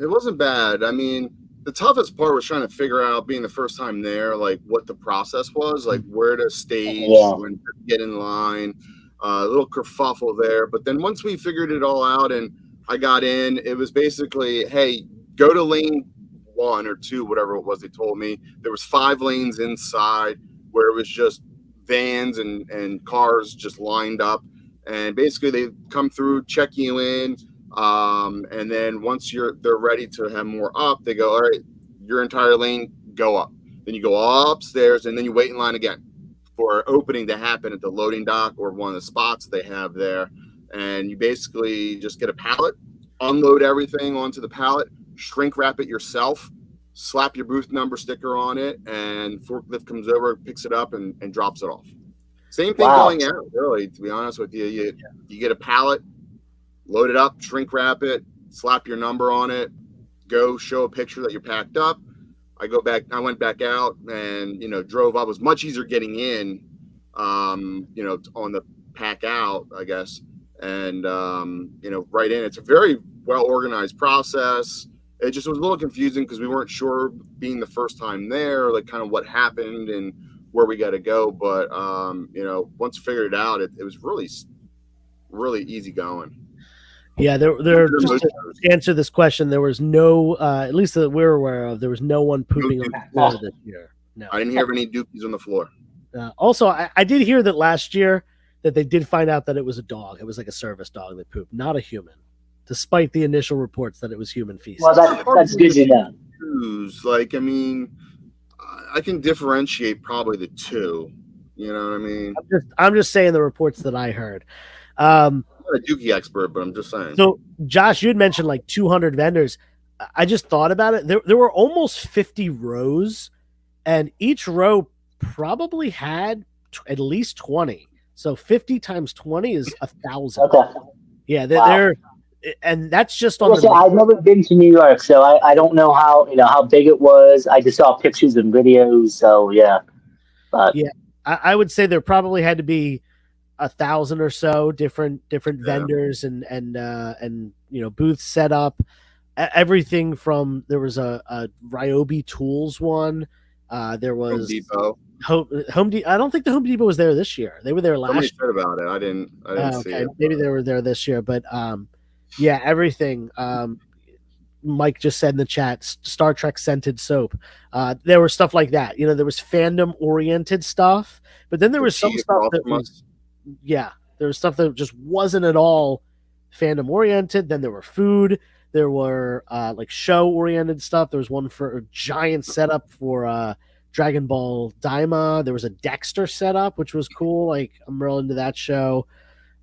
It wasn't bad. I mean, the toughest part was trying to figure out, being the first time there, like what the process was, like where to stage, when to get in line, a little kerfuffle there. But then once we figured it all out and I got in, it was basically, hey, go to lane 1 or 2, whatever it was they told me. There was 5 lanes inside where it was just vans and cars just lined up. And basically they come through, check you in. And then once they're ready to have more up, they go, all right, your entire lane, go up. Then you go upstairs, and then you wait in line again for opening to happen at the loading dock or one of the spots they have there. And you basically just get a pallet, unload everything onto the pallet, shrink wrap it yourself, slap your booth number sticker on it, and forklift comes over, picks it up, and drops it off. Same thing going out, really, to be honest with you. You get a pallet, load it up, shrink wrap it, slap your number on it, go show a picture that you're packed up. I went back out and, drove up. It was much easier getting in, on the pack out, I guess. And, right in. It's a very well organized process. It just was a little confusing because we weren't sure, being the first time there, like kind of what happened and where we got to go. But, once we figured it out, it was really, really easy going. Yeah, there. Just to answer this question, there was no, at least that we're aware of, there was no one pooping on the floor this year. No, I didn't hear any dookies on the floor. Also, I did hear that last year that they did find out that it was a dog. It was like a service dog that pooped, not a human, despite the initial reports that it was human feces. Well, that's good to know. Like, I mean, I can differentiate probably the two. You know what I mean? I'm just saying the reports that I heard. I'm not a dookie expert, but I'm just saying. So, Josh, you had mentioned like 200 vendors. I just thought about it. There were almost 50 rows, and each row probably had at least 20. So 50 times 20 is 1,000. Okay. Yeah, they're and that's just on. I've never been to New York, so I don't know how big it was. I just saw pictures and videos. So yeah, but yeah, I would say there probably had to be 1,000 or so different vendors and booths set up. Everything from, there was a Ryobi Tools one. There was Home Depot. Home Depot. I don't think the Home Depot was there this year. They were there last year. Somebody said about it. I didn't see it. Maybe they were there this year, but yeah, everything. Mike just said in the chat, Star Trek scented soap. There was stuff like that. There was fandom oriented stuff, but then there was some stuff that was, there was stuff that just wasn't at all fandom oriented. Then there were food. There were like show oriented stuff. There was one for a giant setup for Dragon Ball Daima. There was a Dexter setup, which was cool. Like, I'm real into that show.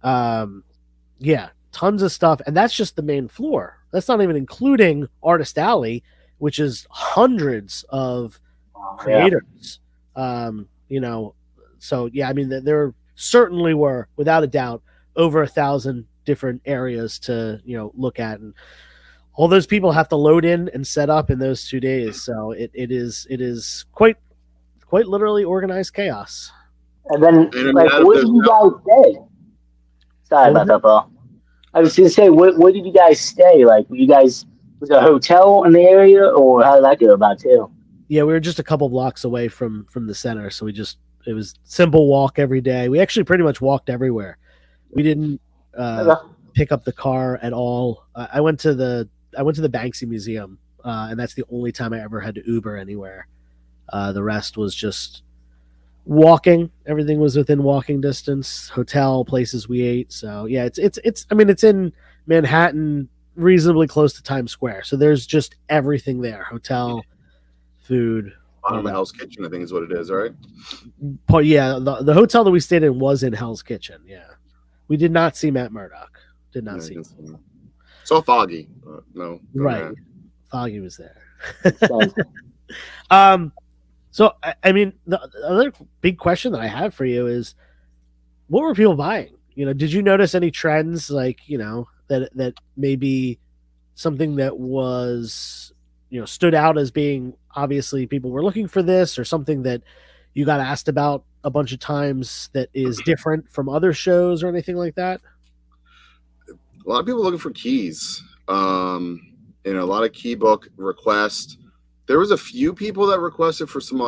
Yeah, tons of stuff. And that's just the main floor. That's not even including Artist Alley, which is hundreds of creators. You know, so yeah, I mean, there certainly were, without a doubt, over 1,000 different areas to, you know, look at. And all those people have to load in and set up in those 2 days. So it is quite literally organized chaos. And then, like, where did you guys stay? Sorry about that, Paul. I was going to say, where did you guys stay? Like, were you guys, was there a hotel in the area, or how did that go about too? Yeah, we were just a couple blocks away from the center, so it was simple walk every day. We actually pretty much walked everywhere. We didn't pick up the car at all. I went to the Banksy Museum, and that's the only time I ever had to Uber anywhere. The rest was just walking. Everything was within walking distance. Hotel, places we ate. So yeah, it's. I mean, it's in Manhattan, reasonably close to Times Square. So there's just everything there. Hotel, food. Hell's Kitchen, I think is what it is, right? But yeah, the hotel that we stayed in was in Hell's Kitchen. Yeah, we did not see Matt Murdock. Did not see him. Saw Foggy. No. Right. Foggy was there. So, I mean, the other big question that I have for you is, what were people buying? You know, did you notice any trends, like, you know, that maybe something that was, you know, stood out as being obviously people were looking for this, or something that you got asked about a bunch of times that is different from other shows or anything like that? A lot of people looking for keys. You know, a lot of key book requests. There was a few people that requested for some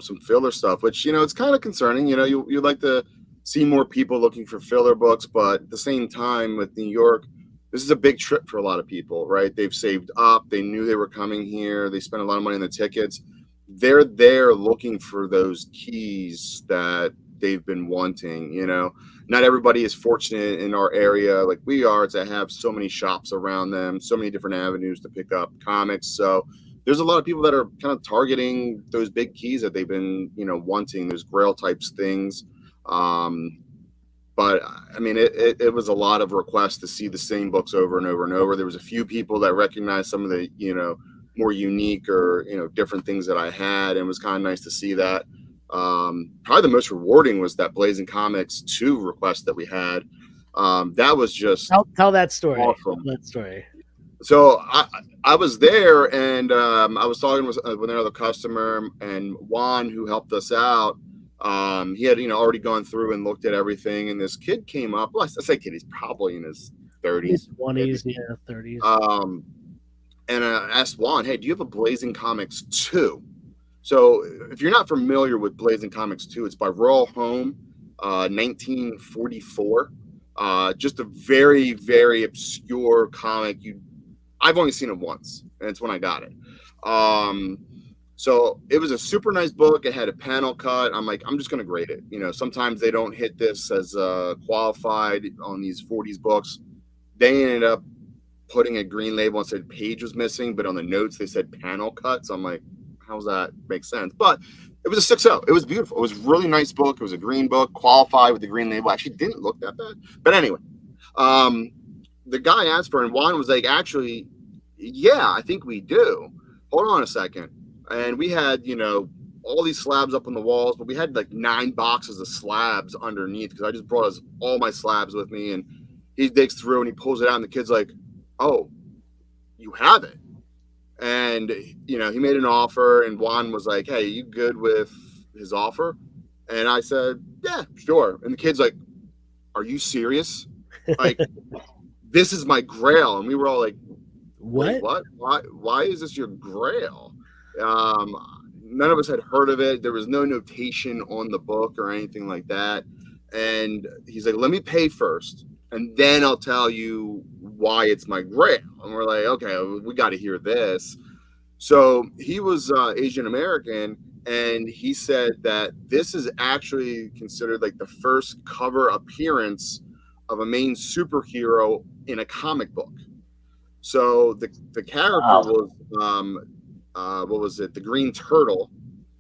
some filler stuff, which, you know, it's kind of concerning. You know, you'd like to see more people looking for filler books, but at the same time, with New York, this is a big trip for a lot of people, right? They've saved up. They knew they were coming here. They spent a lot of money on the tickets. They're there looking for those keys that they've been wanting. You know, not everybody is fortunate in our area like we are to have so many shops around them, so many different avenues to pick up comics. So there's a lot of people that are kind of targeting those big keys that they've been, you know, wanting, those grail types things. But I mean, it was a lot of requests to see the same books over and over and over. There was a few people that recognized some of the, you know, more unique or, you know, different things that I had, and it was kind of nice to see that. Probably the most rewarding was that Blazing Comics 2 request that we had. That was just tell that story. Awesome. That story. So I was there, and I was talking with another customer, and Juan, who helped us out, he had, you know, already gone through and looked at everything, and this kid came up. Well, I say kid, he's probably in his 30s, 20s, yeah, 30s. And I asked Juan, hey, do you have a Blazing Comics 2? So if you're not familiar with Blazing Comics 2, it's by Royal Home, 1944. Just a very, very obscure comic. I've only seen it once, and it's when I got it. So it was a super nice book. It had a panel cut. I'm like, I'm just going to grade it. You know, sometimes they don't hit this as qualified on these 40s books. They ended up putting a green label and said page was missing, but on the notes they said panel cut. So I'm like, how's that make sense? But it was a 6.0. It was beautiful. It was a really nice book. It was a green book, qualified with the green label. Actually didn't look that bad. But anyway, the guy asked for it, and Juan was like, actually, yeah, I think we do. Hold on a second. And we had, you know, all these slabs up on the walls, but we had like 9 boxes of slabs underneath, because I just brought all my slabs with me, and he digs through and he pulls it out, and the kid's like, oh, you have it. And, you know, he made an offer, and Juan was like, hey, you good with his offer? And I said, yeah, sure. And the kid's like, are you serious? Like, this is my grail. And we were all like, what? Why is this your grail? None of us had heard of it. There was no notation on the book or anything like that. And he's like, let me pay first, and then I'll tell you why it's my grail. And we're like, okay, we got to hear this. So he was Asian American, and he said that this is actually considered like the first cover appearance of a main superhero in a comic book. So the character was what was it? The Green Turtle.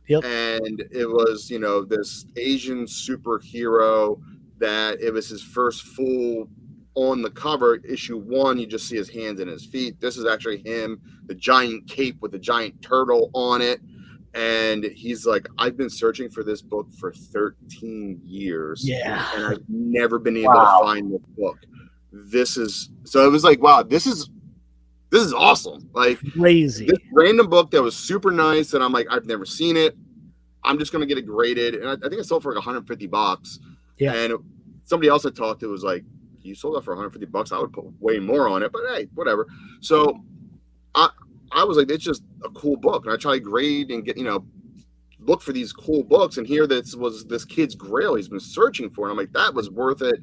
Yep. And it was, this Asian superhero that it was his first full on the cover. Issue 1, you just see his hands and his feet. This is actually him, the giant cape with the giant turtle on it. And he's like, I've been searching for this book for 13 years. Yeah. And I've never been able to find this book. So it was like, wow, this is awesome. Like, crazy. This random book that was super nice, and I'm like, I've never seen it. I'm just gonna get it graded, and I think I sold for like $150. Yeah. And somebody else I talked to was like, "You sold that for $150? I would put way more on it." But hey, whatever. So I was like, it's just a cool book, and I try to grade and get look for these cool books, and here this was this kid's grail he's been searching for, and I'm like, that was worth it,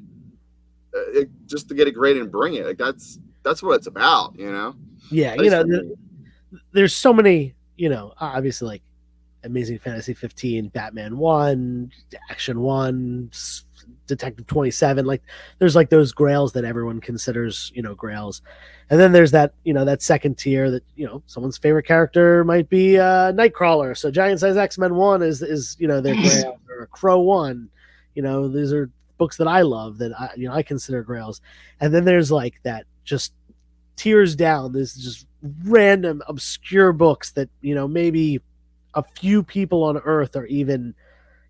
just to get it graded and bring it. Like that's what it's about, Yeah, there's so many, obviously, like Amazing Fantasy 15, Batman 1, Action 1, Detective 27. Like, there's like those grails that everyone considers, grails. And then there's that, that second tier that, someone's favorite character might be Nightcrawler. So Giant Size X-Men 1 is their grail, or Crow 1. These are books that I love that I consider grails. And then there's like that just tiers down. There's just random obscure books that, maybe a few people on Earth are even,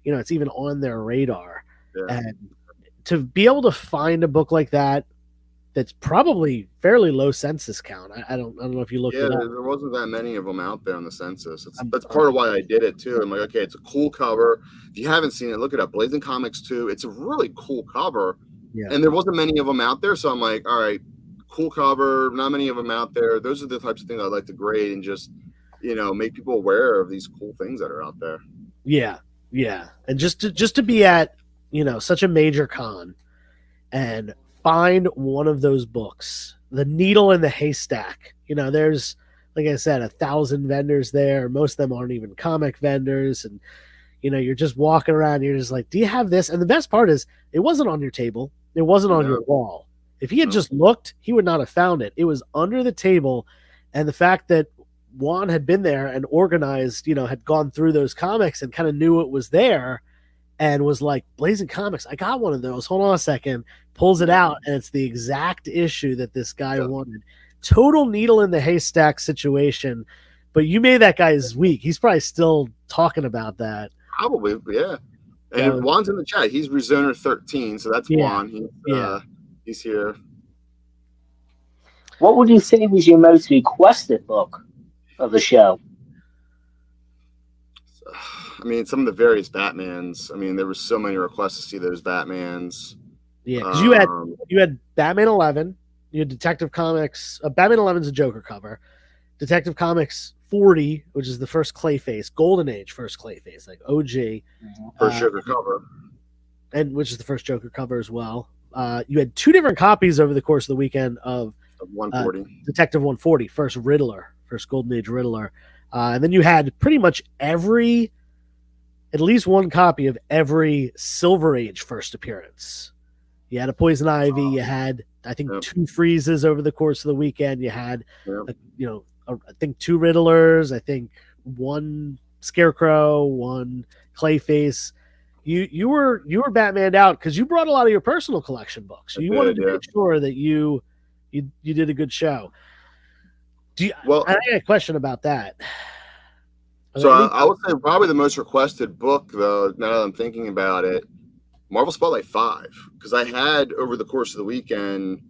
it's even on their radar. Yeah. And to be able to find a book like that, that's probably fairly low census count. I don't know if you looked it up. There wasn't that many of them out there on the census. That's part of why I did it too. I'm like, okay, it's a cool cover. If you haven't seen it, look it up. Blazing Comics 2. It's a really cool cover. Yeah. And there wasn't many of them out there. So I'm like, all right, cool cover, not many of them out there. Those are the types of things I like to grade and just, make people aware of these cool things that are out there. Yeah. Yeah. And just to be at, such a major con and find one of those books, the needle in the haystack. There's, like I said, 1,000 vendors there. Most of them aren't even comic vendors. And, you're just walking around. You're just like, do you have this? And the best part is it wasn't on your table. It wasn't on your wall. If he had just looked, he would not have found it. It was under the table. And the fact that Juan had been there and organized, had gone through those comics and kind of knew it was there and was like, Blazing Comics, I got one of those. Hold on a second. Pulls it out, and it's the exact issue that this guy wanted. Total needle in the haystack situation. But you made that guy's week. He's probably still talking about that. Probably, yeah. And Juan's in the chat. He's Rezoner 13, so that's Juan. He's here. What would you say was your most requested book of the show? I mean, some of the various Batmans. I mean, there were so many requests to see those Batmans. Yeah, because you had Batman 11, you had Detective Comics. Batman 11 is a Joker cover. Detective Comics 40, which is the first Clayface, Golden Age first Clayface, like OG. First Joker cover. And which is the first Joker cover as well. You had 2 different copies over the course of the weekend of 140. Detective 140, first Riddler, first Golden Age Riddler. And then you had pretty much at least one copy of every Silver Age first appearance. You had a Poison Ivy. You had, I think, 2 Freezes over the course of the weekend. You had, I think 2 Riddlers. I think 1 Scarecrow, 1 Clayface. You were Batmaned out because you brought a lot of your personal collection books. So you wanted to make sure that you did a good show. I got a question about that. So I would say probably the most requested book, though, now that I'm thinking about it, Marvel Spotlight 5, because I had over the course of the weekend,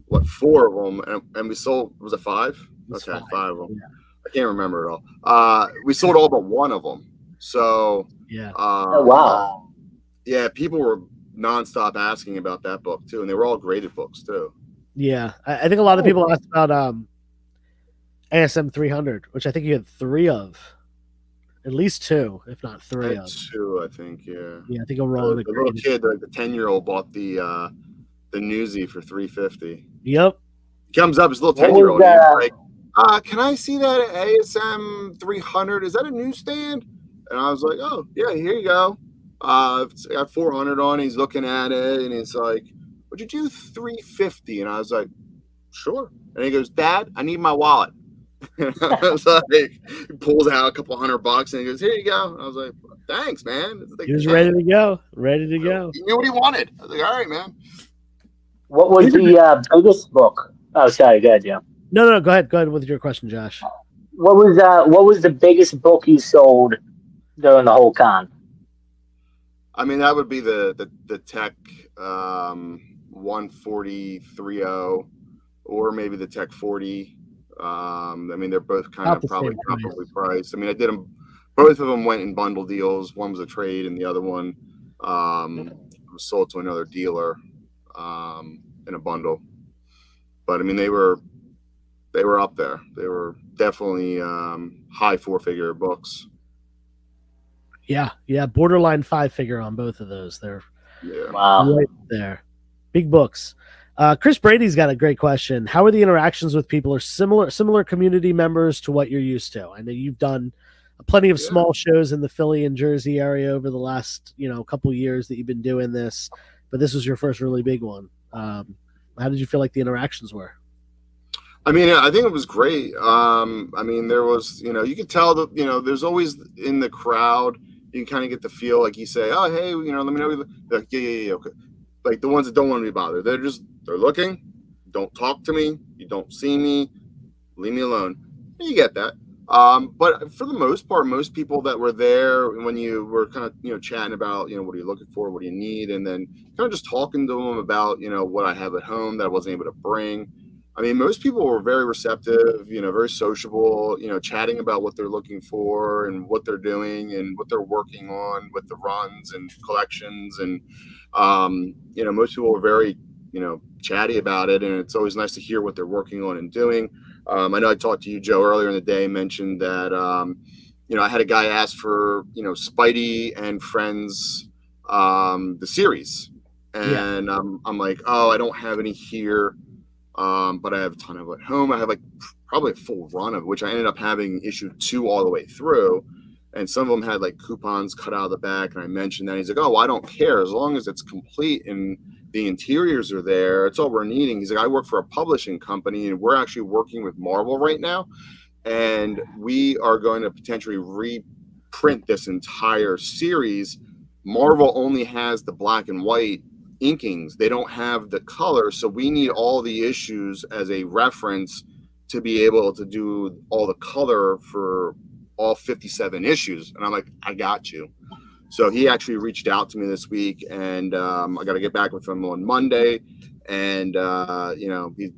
4 of them, and we sold. Was it 5? Okay, 5 of them. Yeah. I can't remember it all. We sold all but 1 of them. So yeah. Oh wow. Yeah, people were nonstop asking about that book too, and they were all graded books too. Yeah, I think a lot of people asked about ASM 300, which I think you had 3 of. At least 2, if not 3 of. 2, I think. Yeah. Yeah, I think overall the little kid, the 10-year-old, bought the Newsy for $350. Yep. He comes up, his little 10-year-old, he's like, "Can I see that ASM 300? Is that a newsstand?" And I was like, "Oh yeah, here you go. It's got 400 on it." He's looking at it, and he's like, "Would you do $350?" And I was like, "Sure." And he goes, "Dad, I need my wallet." I was like, he pulls out a couple $100 and he goes, "Here you go." And I was like, "Thanks, man." It's like, He was ready to go. Ready to go. He knew what he wanted. I was like, "All right, man." What was the biggest book? Oh, sorry, go ahead, Joe. No. Go ahead. Go ahead with your question, Josh. What was the biggest book you sold during the whole con? I mean, that would be the Tech 143.0, or maybe the Tech 40. I mean, they're both kind of probably comparably priced. I mean, I did them. Both of them went in bundle deals. One was a trade, and the other one was sold to another dealer in a bundle. But I mean, they were up there. They were definitely high 4-figure books. Yeah, borderline 5-figure on both of those. They're right there. Big books. Chris Brady's got a great question. How are the interactions with people or similar community members to what you're used to? I know you've done plenty of small shows in the Philly and Jersey area over the last, couple years that you've been doing this, but this was your first really big one. How did you feel like the interactions were? I mean, I think it was great. I mean, there was, you could tell that, there's always in the crowd, you can kind of get the feel, like you say, "Oh, hey, let me know." They're like, yeah, okay. Like the ones that don't want to be bothered. They're looking, don't talk to me, you don't see me, leave me alone. You get that. But for the most part, most people that were there when you were kind of, chatting about, what are you looking for? What do you need? And then kind of just talking to them about, what I have at home that I wasn't able to bring. I mean, most people were very receptive, very sociable, chatting about what they're looking for and what they're doing and what they're working on with the runs and collections. And, most people were very, chatty about it. And it's always nice to hear what they're working on and doing. I know I talked to you, Joe, earlier in the day, mentioned that, I had a guy ask for, Spidey and Friends, the series. And I'm like, "Oh, I don't have any here. But I have a ton of at home." I have like probably a full run of which I ended up having issue 2 all the way through. And some of them had like coupons cut out of the back. And I mentioned that. He's like, "Oh, well, I don't care. As long as it's complete and the interiors are there, it's all we're needing." He's like, "I work for a publishing company and we're actually working with Marvel right now. And we are going to potentially reprint this entire series. Marvel only has the black and white inkings. They don't have the color. So we need all the issues as a reference to be able to do all the color for all 57 issues." And I'm like, "I got you." So he actually reached out to me this week, and I got to get back with him on Monday. And,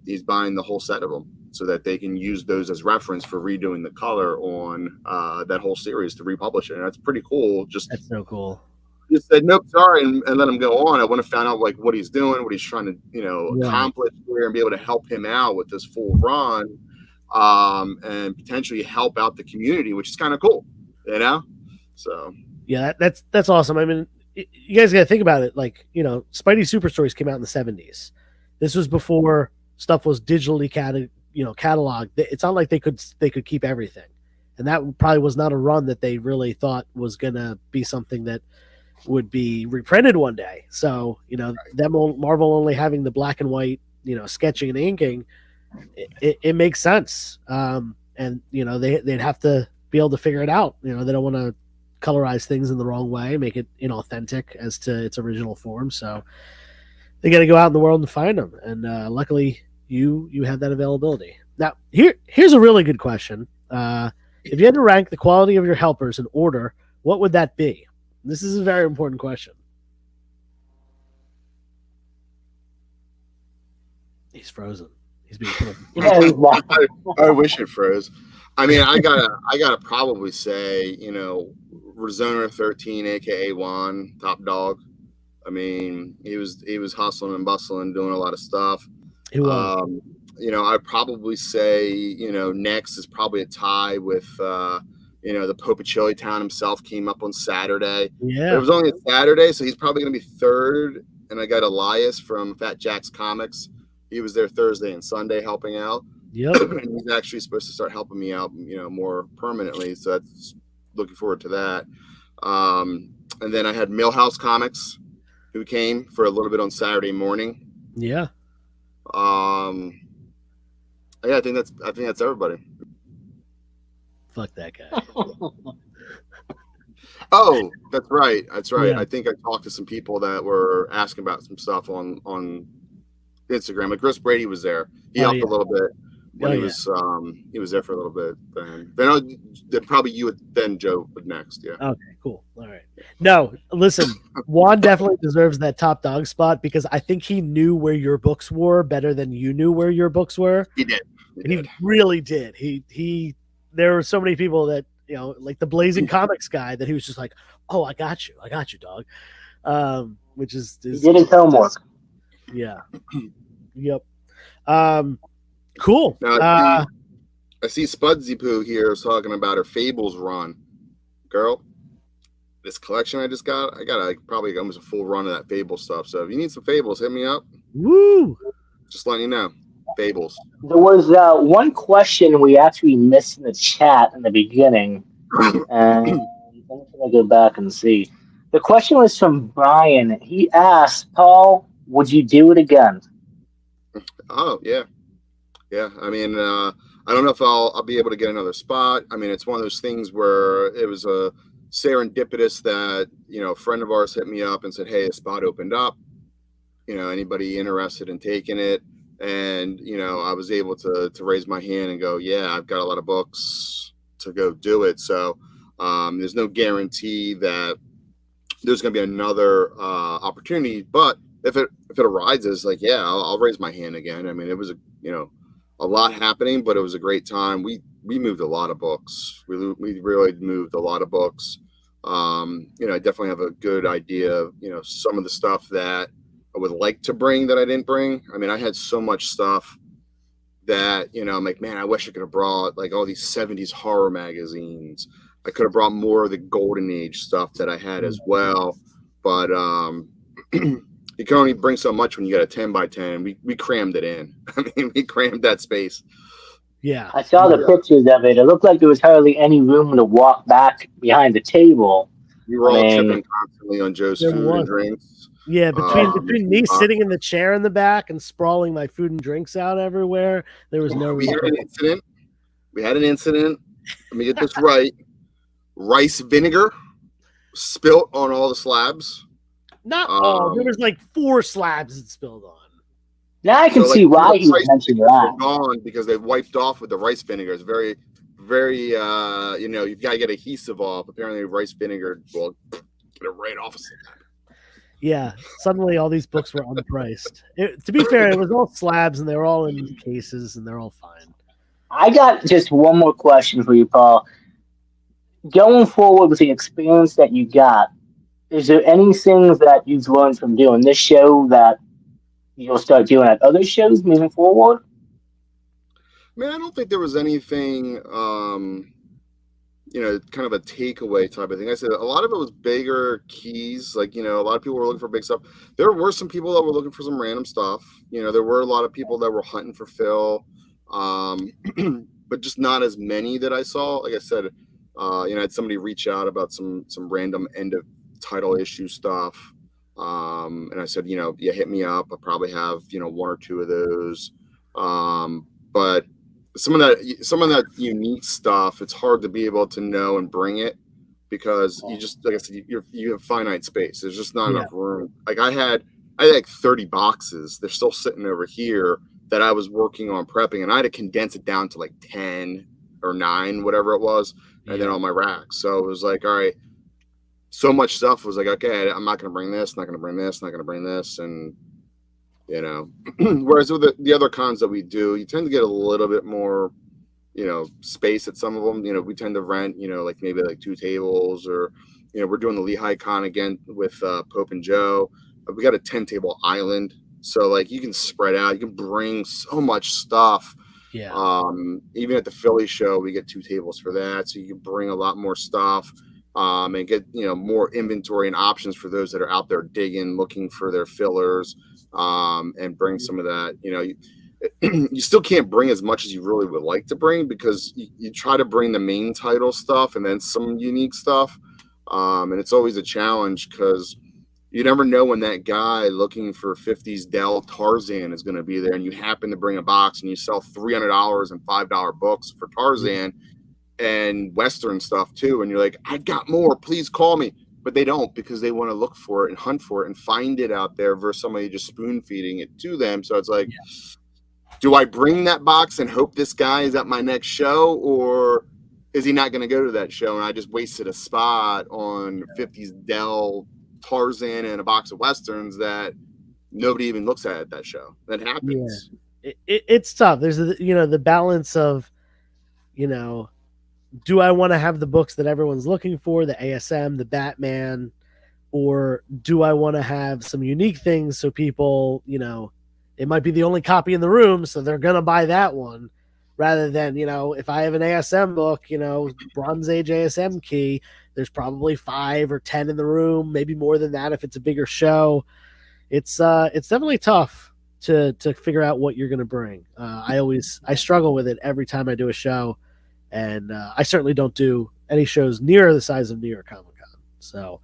he's buying the whole set of them so that they can use those as reference for redoing the color on that whole series to republish it. And that's pretty cool. That's so cool. Just said, "Nope, sorry," and let him go on. I want to find out like what he's doing, what he's trying to, accomplish here, and be able to help him out with this full run, and potentially help out the community, which is kind of cool, So yeah, that's awesome. I mean, you guys got to think about it. Like, Spidey Super Stories came out in the 70s. This was before stuff was digitally cataloged. It's not like they could keep everything, and that probably was not a run that they really thought was gonna be something that would be reprinted one day. So, them Marvel only having the black and white, sketching and inking, it makes sense. And, they'd have to be able to figure it out. They don't want to colorize things in the wrong way, make it inauthentic as to its original form. So they got to go out in the world and find them. And luckily you have that availability. Now, here's a really good question. If you had to rank the quality of your helpers in order, what would that be? This is a very important question. He's frozen. He's being put I wish it froze. I mean, I gotta probably say, Rezona 13, aka Juan, top dog. I mean, he was hustling and bustling, doing a lot of stuff. He was. I'd probably say, next is probably a tie with the Pope of Chili Town himself came up on Saturday. Yeah. But it was only a Saturday, so he's probably going to be third. And I got Elias from Fat Jack's Comics. He was there Thursday and Sunday helping out. Yep. And he's actually supposed to start helping me out, more permanently. So that's looking forward to that. And then I had Millhouse Comics, who came for a little bit on Saturday morning. Yeah. Yeah, I think that's everybody. Fuck that guy. Oh, that's right. That's right. Yeah. I think I talked to some people that were asking about some stuff on Instagram. Like Chris Brady was there. He helped a little bit when he was there for a little bit. Then probably you would then Joe would next. Yeah. Okay, cool. All right. No, listen, Juan definitely deserves that top dog spot because I think he knew where your books were better than you knew where your books were. He did. He really did. He there were so many people that, you know, like the Blazing Comics guy that he was just like, "Oh, I got you, dog." Which is he did his homework. Yeah. Yep. Cool. Now, I see Spudsy Poo here is talking about her Fables run. Girl, this collection I just got, I got probably almost a full run of that Fable stuff. So if you need some Fables, hit me up. Woo! Just letting you know. Fables. There was one question we actually missed in the chat in the beginning. And let me go back and see. The question was from Brian. He asked, Paul, would you do it again? Oh, yeah. Yeah. I mean, I don't know if I'll be able to get another spot. I mean, it's one of those things where it was a serendipitous that, you know, a friend of ours hit me up and said, hey, a spot opened up. You know, anybody interested in taking it? And, you know, I was able to raise my hand and go, yeah, I've got a lot of books to go do it. So there's no guarantee that there's going to be another opportunity. But if it arises, like, yeah, I'll raise my hand again. I mean, it was a lot happening, but it was a great time. We moved a lot of books. We really moved a lot of books. You know, I definitely have a good idea of, you know, some of the stuff that I would like to bring that I didn't bring. I mean, I had so much stuff that, you know, I'm like, man, I wish I could have brought like all these 70s horror magazines. I could have brought more of the golden age stuff that I had as well. But you can only bring so much when you got a 10 by 10. We crammed it in. I mean, we crammed that space. Yeah. I saw the pictures of it. It looked like there was hardly any room to walk back behind the table. We were all chipping constantly on Joe's food and drinks. Yeah, between me sitting in the chair in the back and sprawling my food and drinks out everywhere, there was no reason. We had an incident. Let me get this right. Rice vinegar spilt on all the slabs. Not all. There was like 4 slabs it spilled on. Now I can see why he mentioned that. Gone because they wiped off with the rice vinegar. It's very, very, you know, you've got to get adhesive off. Apparently, rice vinegar will get it right off. Yeah, suddenly all these books were unpriced. To be fair, it was all slabs and they were all in cases and they're all fine. I got just one more question for you, Paul. Going forward with the experience that you got, is there any things that you've learned from doing this show that you'll start doing at other shows moving forward? Man, I don't think there was anything, you know, kind of a takeaway type of thing. I said a lot of it was bigger keys. Like, you know, a lot of people were looking for big stuff. There were some people that were looking for some random stuff. You know, there were a lot of people that were hunting for fill, but just not as many that I saw. Like I said, you know, I had somebody reach out about some random end of title issue stuff. And I said, you know, yeah, hit me up. I probably have, you know, 1 or 2 of those. But some of that unique stuff, it's hard to be able to know and bring it because you just, like I said, you have finite space. There's just not enough room. Like I had like 30 boxes. They're still sitting over here that I was working on prepping, and I had to condense it down to like 10 or 9, whatever it was, and then on my rack. So it was like, all right, so much stuff was like, okay, I'm not going to bring this, not going to bring this, not going to bring this. And, you know, whereas with the other cons that we do, you tend to get a little bit more, you know, space at some of them. You know, we tend to rent, you know, like maybe like 2 tables, or, you know, we're doing the Lehigh Con again with Pope and Joe. We got a 10-table island. So like you can spread out, you can bring so much stuff. Yeah. Even at the Philly show, we get 2 tables for that. So you can bring a lot more stuff. And get, you know, more inventory and options for those that are out there digging, looking for their fillers, and bring some of that. You know, you still can't bring as much as you really would like to bring because you try to bring the main title stuff and then some unique stuff. And it's always a challenge because you never know when that guy looking for 50s Dell Tarzan is going to be there, and you happen to bring a box and you sell $300 and $5 books for Tarzan. and Western stuff too. And you're like, I've got more, please call me. But they don't, because they want to look for it and hunt for it and find it out there versus somebody just spoon feeding it to them. So it's like, do I bring that box and hope this guy is at my next show, or is he not going to go to that show and I just wasted a spot on 50s Dell, Tarzan, and a box of Westerns that nobody even looks at that show? That happens. It's tough. There's the balance of, do I want to have the books that everyone's looking for, the ASM, the Batman, or do I want to have some unique things so people, it might be the only copy in the room, so they're going to buy that one, rather than, if I have an ASM book, Bronze Age ASM key, there's probably 5 or 10 in the room, maybe more than that if it's a bigger show. It's definitely tough to figure out what you're going to bring. I struggle with it every time I do a show. And I certainly don't do any shows near the size of New York Comic Con. So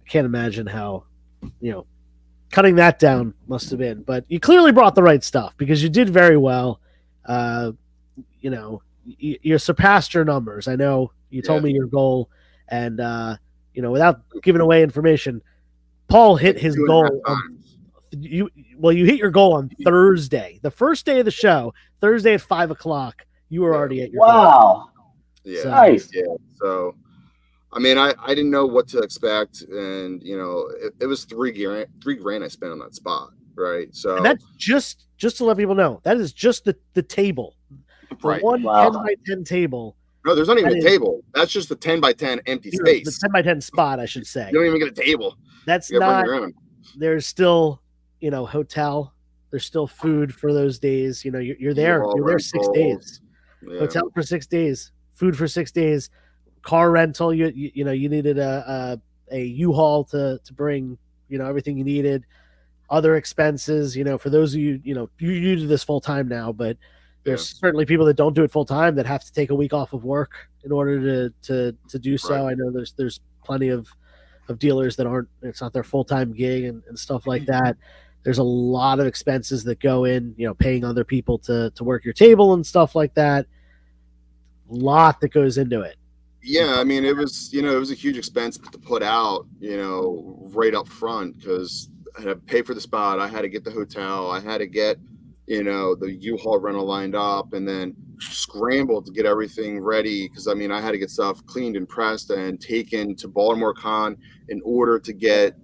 I can't imagine how, cutting that down must have been. But you clearly brought the right stuff, because you did very well. You surpassed your numbers. I know you told me your goal. And, without giving away information, Paul hit his goal. You hit your goal on Thursday, the first day of the show, Thursday at 5:00. You were already at your goal. Yeah, nice. Yeah. So, I mean, I didn't know what to expect, and it was $3,000 I spent on that spot, right? So, and that's just to let people know, that is just the table, right? One 10 by 10 table. No, there's not even a table. That's just the 10 by 10 empty space. The 10 by 10 spot, I should say. You don't even get a table. That's not. There's still, hotel. There's still food for those days. You're there. You're there 6 days. Yeah. Hotel for 6 days, food for 6 days, car rental. You needed a U-Haul to bring everything you needed, other expenses. For those of you you do this full time now, but there's certainly people that don't do it full time that have to take a week off of work in order to do so. Right. I know there's plenty of dealers that it's not their full time gig and stuff like that. There's a lot of expenses that go in, paying other people to work your table and stuff like that. A lot that goes into it. Yeah, I mean, it was a huge expense to put out, right up front, because I had to pay for the spot. I had to get the hotel. I had to get, the U-Haul rental lined up, and then scramble to get everything ready. Because, I mean, I had to get stuff cleaned and pressed and taken to Baltimore Con in order to get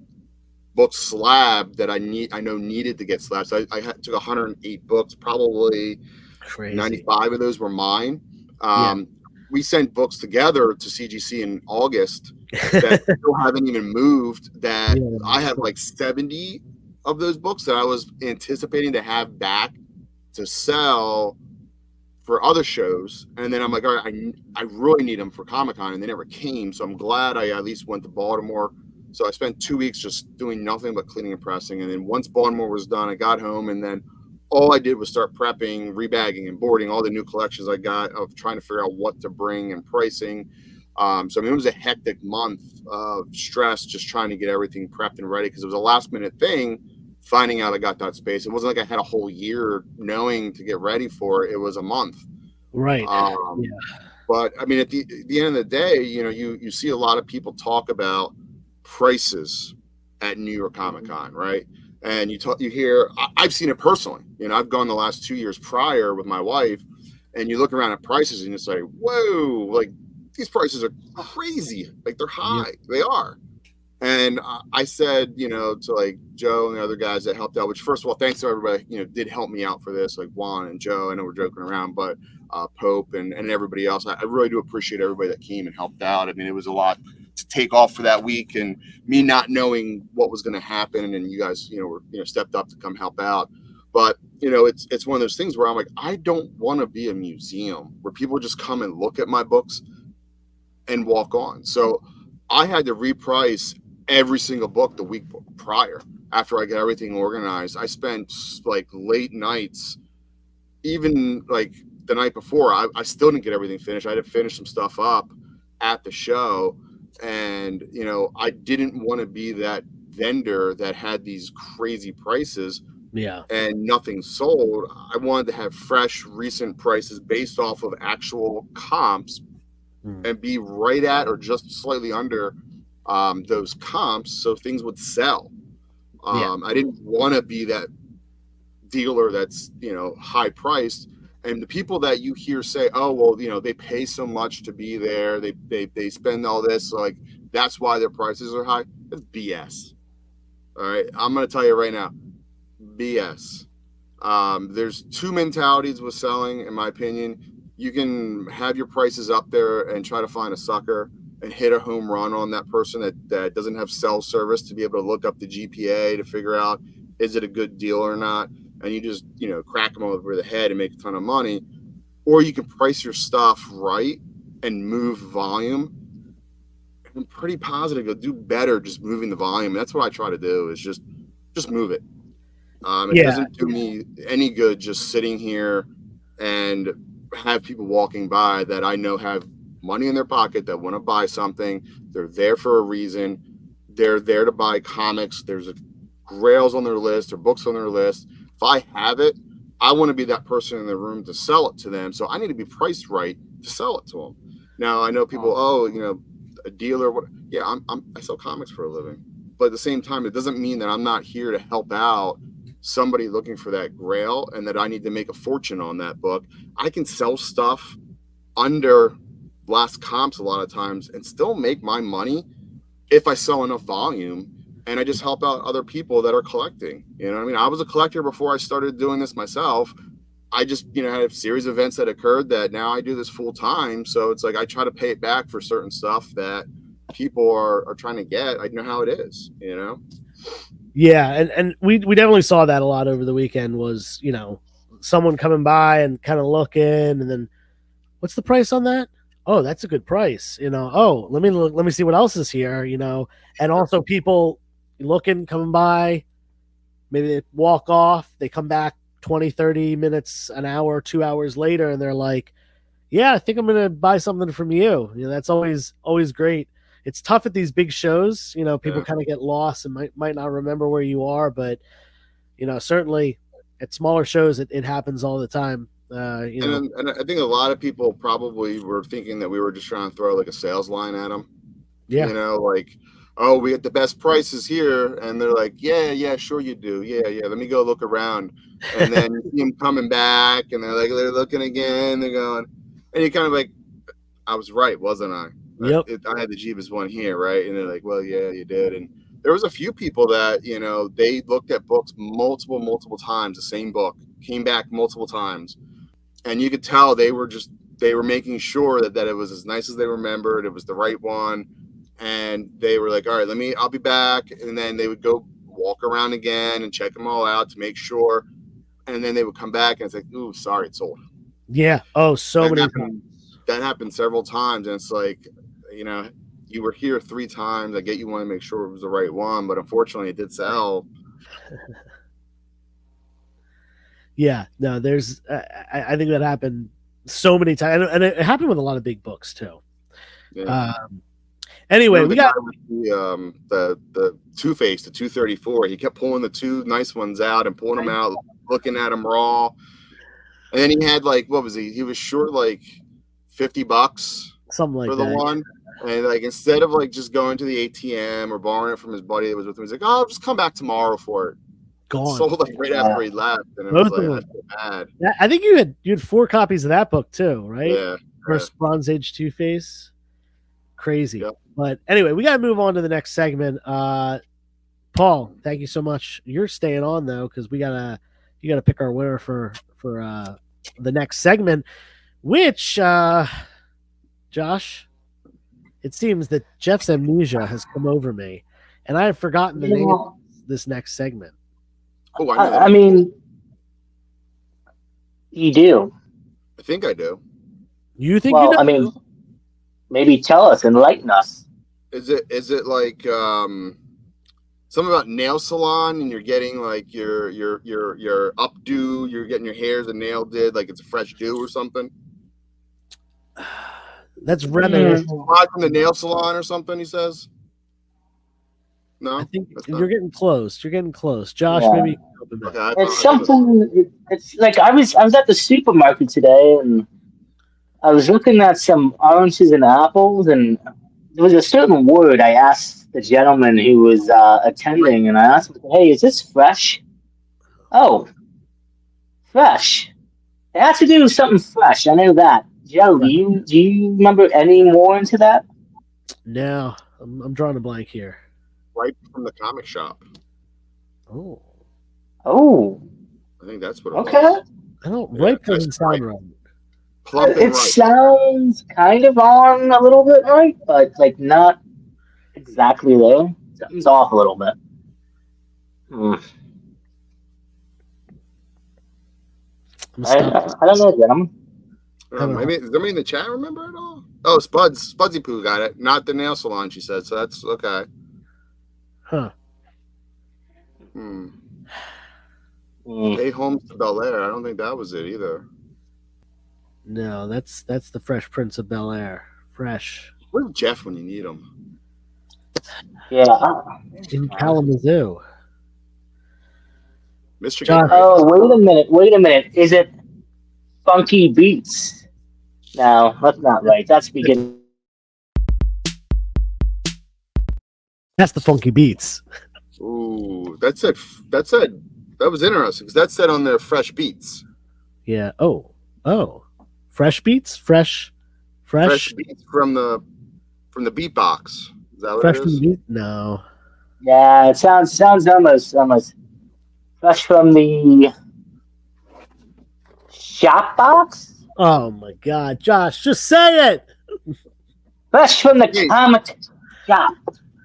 books slabbed that I know needed to get slabbed. So I took 108 books, probably crazy. 95 of those were mine. We sent books together to CGC in August that still haven't even moved. That I have like 70 of those books that I was anticipating to have back to sell for other shows. And then I'm like, all right, I really need them for Comic-Con, and they never came. So I'm glad I at least went to Baltimore. So I spent 2 weeks just doing nothing but cleaning and pressing. And then once Baltimore was done, I got home, and then all I did was start prepping, rebagging, and boarding all the new collections I got, of trying to figure out what to bring and pricing. So I mean, it was a hectic month of stress just trying to get everything prepped and ready, because it was a last minute thing, finding out I got that space. It wasn't like I had a whole year knowing to get ready for it. It was a month. Right. But I mean, at the end of the day, you see a lot of people talk about prices at New York Comic Con, right? And you hear, I've seen it personally. I've gone the last 2 years prior with my wife, and you look around at prices and it's like, whoa, like these prices are crazy. Like they're high. Yeah. They are. And I said, to like Joe and the other guys that helped out, which first of all, thanks to everybody, did help me out for this, like Juan and Joe. I know we're joking around, but Pope and everybody else. I really do appreciate everybody that came and helped out. I mean, it was a lot to take off for that week, and me not knowing what was going to happen, and you guys, were stepped up to come help out. But it's one of those things where I'm like, I don't want to be a museum where people just come and look at my books and walk on. So I had to reprice every single book the week prior after I got everything organized. I spent like late nights, even like the night before. I still didn't get everything finished. I had to finish some stuff up at the show. And, I didn't want to be that vendor that had these crazy prices and nothing sold. I wanted to have fresh, recent prices based off of actual comps and be right at or just slightly under those comps, so things would sell. I didn't want to be that dealer that's high priced. And the people that you hear say, oh well, they pay so much to be there, they spend all this, so like that's why their prices are high. That's BS. All right, I'm gonna tell you right now, BS. There's two mentalities with selling, in my opinion. You can have your prices up there and try to find a sucker and hit a home run on that person that doesn't have cell service to be able to look up the GPA to figure out is it a good deal or not, and you just crack them over the head and make a ton of money. Or you can price your stuff right and move volume. I'm pretty positive you'll do better just moving the volume. That's what I try to do, is just move it. It doesn't do me any good just sitting here and have people walking by that I know have money in their pocket that want to buy something. They're there for a reason. They're there to buy comics. There's grails on their list or books on their list. If I have it, I want to be that person in the room to sell it to them. So I need to be priced right to sell it to them. Now I know people, a dealer. I sell comics for a living, but at the same time, it doesn't mean that I'm not here to help out somebody looking for that grail and that I need to make a fortune on that book. I can sell stuff under last comps a lot of times and still make my money if I sell enough volume, and I just help out other people that are collecting. I was a collector before I started doing this myself. I just had a series of events that occurred that now I do this full time. So it's like I try to pay it back for certain stuff that people are trying to get. I know how it is, Yeah, and we definitely saw that a lot over the weekend. Was someone coming by and kind of looking, and then what's the price on that? Oh, that's a good price. Oh, let me see what else is here. And also people looking, coming by, maybe they walk off, they come back 20, 30 minutes, an hour, 2 hours later, and they're like, yeah, I think I'm going to buy something from you. That's always great. It's tough at these big shows. People kind of get lost and might not remember where you are, but certainly at smaller shows, it happens all the time. And I think a lot of people probably were thinking that we were just trying to throw like a sales line at them. Yeah. Like, oh, we get the best prices here. And they're like, yeah, sure you do. Yeah. Let me go look around. And then you see them coming back and they're looking again. They're going, and you're kind of like, I was right, wasn't I? Yep. I had the cheapest one here, right? And they're like, well, yeah, you did. And there was a few people that, they looked at books multiple times, the same book, came back multiple times. And you could tell they were making sure that it was as nice as they remembered. It was the right one. And they were like, all right, I'll be back. And then they would go walk around again and check them all out to make sure. And then they would come back and it's like, ooh, sorry, it's sold. Yeah. Oh, so many times. That happened several times. And it's like, you were here 3 times. I get you want to make sure it was the right one, but unfortunately it did sell. Yeah, no, there's, I think that happened so many times, and it happened with a lot of big books too. Yeah. Anyway, we got the Two-Face, the 234. He kept pulling the 2 nice ones out and pulling them out, looking at them raw. And then he had like, what was he? He was short like $50, something like for the that. one. And like instead of like just going to the ATM or borrowing it from his buddy that was with him, he's like, oh, I'll just come back tomorrow for it. Gone. Sold like right after he left, and it was like, that's so bad. I think you had 4 copies of that book too, right? Yeah. First Bronze Age Two-Face. Crazy. Yep. But anyway, we got to move on to the next segment. Paul, thank you so much. You're staying on though, because you gotta pick our winner for the next segment, which Josh, it seems that Jeff's amnesia has come over me, and I have forgotten the name of this next segment. Oh, I mean, you do. I think I do. You think? Well, you know? I mean, maybe tell us, enlighten us. Is it like something about nail salon, and you're getting like your updo, you're getting your hairs and nail did, like it's a fresh do or something? That's reminiscent. From the nail salon or something, he says. No, I think you're getting close. You're getting close, Josh. Yeah. Maybe It's something. It's like I was at the supermarket today, and I was looking at some oranges and apples, and there was a certain word I asked the gentleman who was attending, and I asked him, "Hey, is this fresh?" Oh, fresh. It has to do with something fresh. I know that. Joe, do you remember any more into that? No, I'm drawing a blank here. Right from the comic shop. Oh. I think that's what it Okay. was. I don't. Ripe doesn't sound right. Plump and It ripe. sounds kind of on a little bit right, but like not exactly there. Something's off a little bit. I don't know, gentlemen. Maybe is somebody in the chat remember it all? Oh, Spudsy Poo got it. Not the nail salon, she said. So that's okay. Huh. Hey, Homes to Bel Air. I don't think that was it either. No, that's the Fresh Prince of Bel Air. Fresh. Where's Jeff when you need him? Yeah. In Kalamazoo. Mr. Josh. Oh, wait a minute. Is it Funky Beats? No, that's not right. That's beginning. That's the Funky Beats. Ooh, that's it. That was interesting because that said on there Fresh Beats. Yeah. Oh. Fresh Beats? Fresh Beats from the beatbox. Is that what Fresh it is? Beats? No. Yeah, it sounds almost fresh from the shop box. Oh my God, Josh, just say it. Fresh from the comic shop.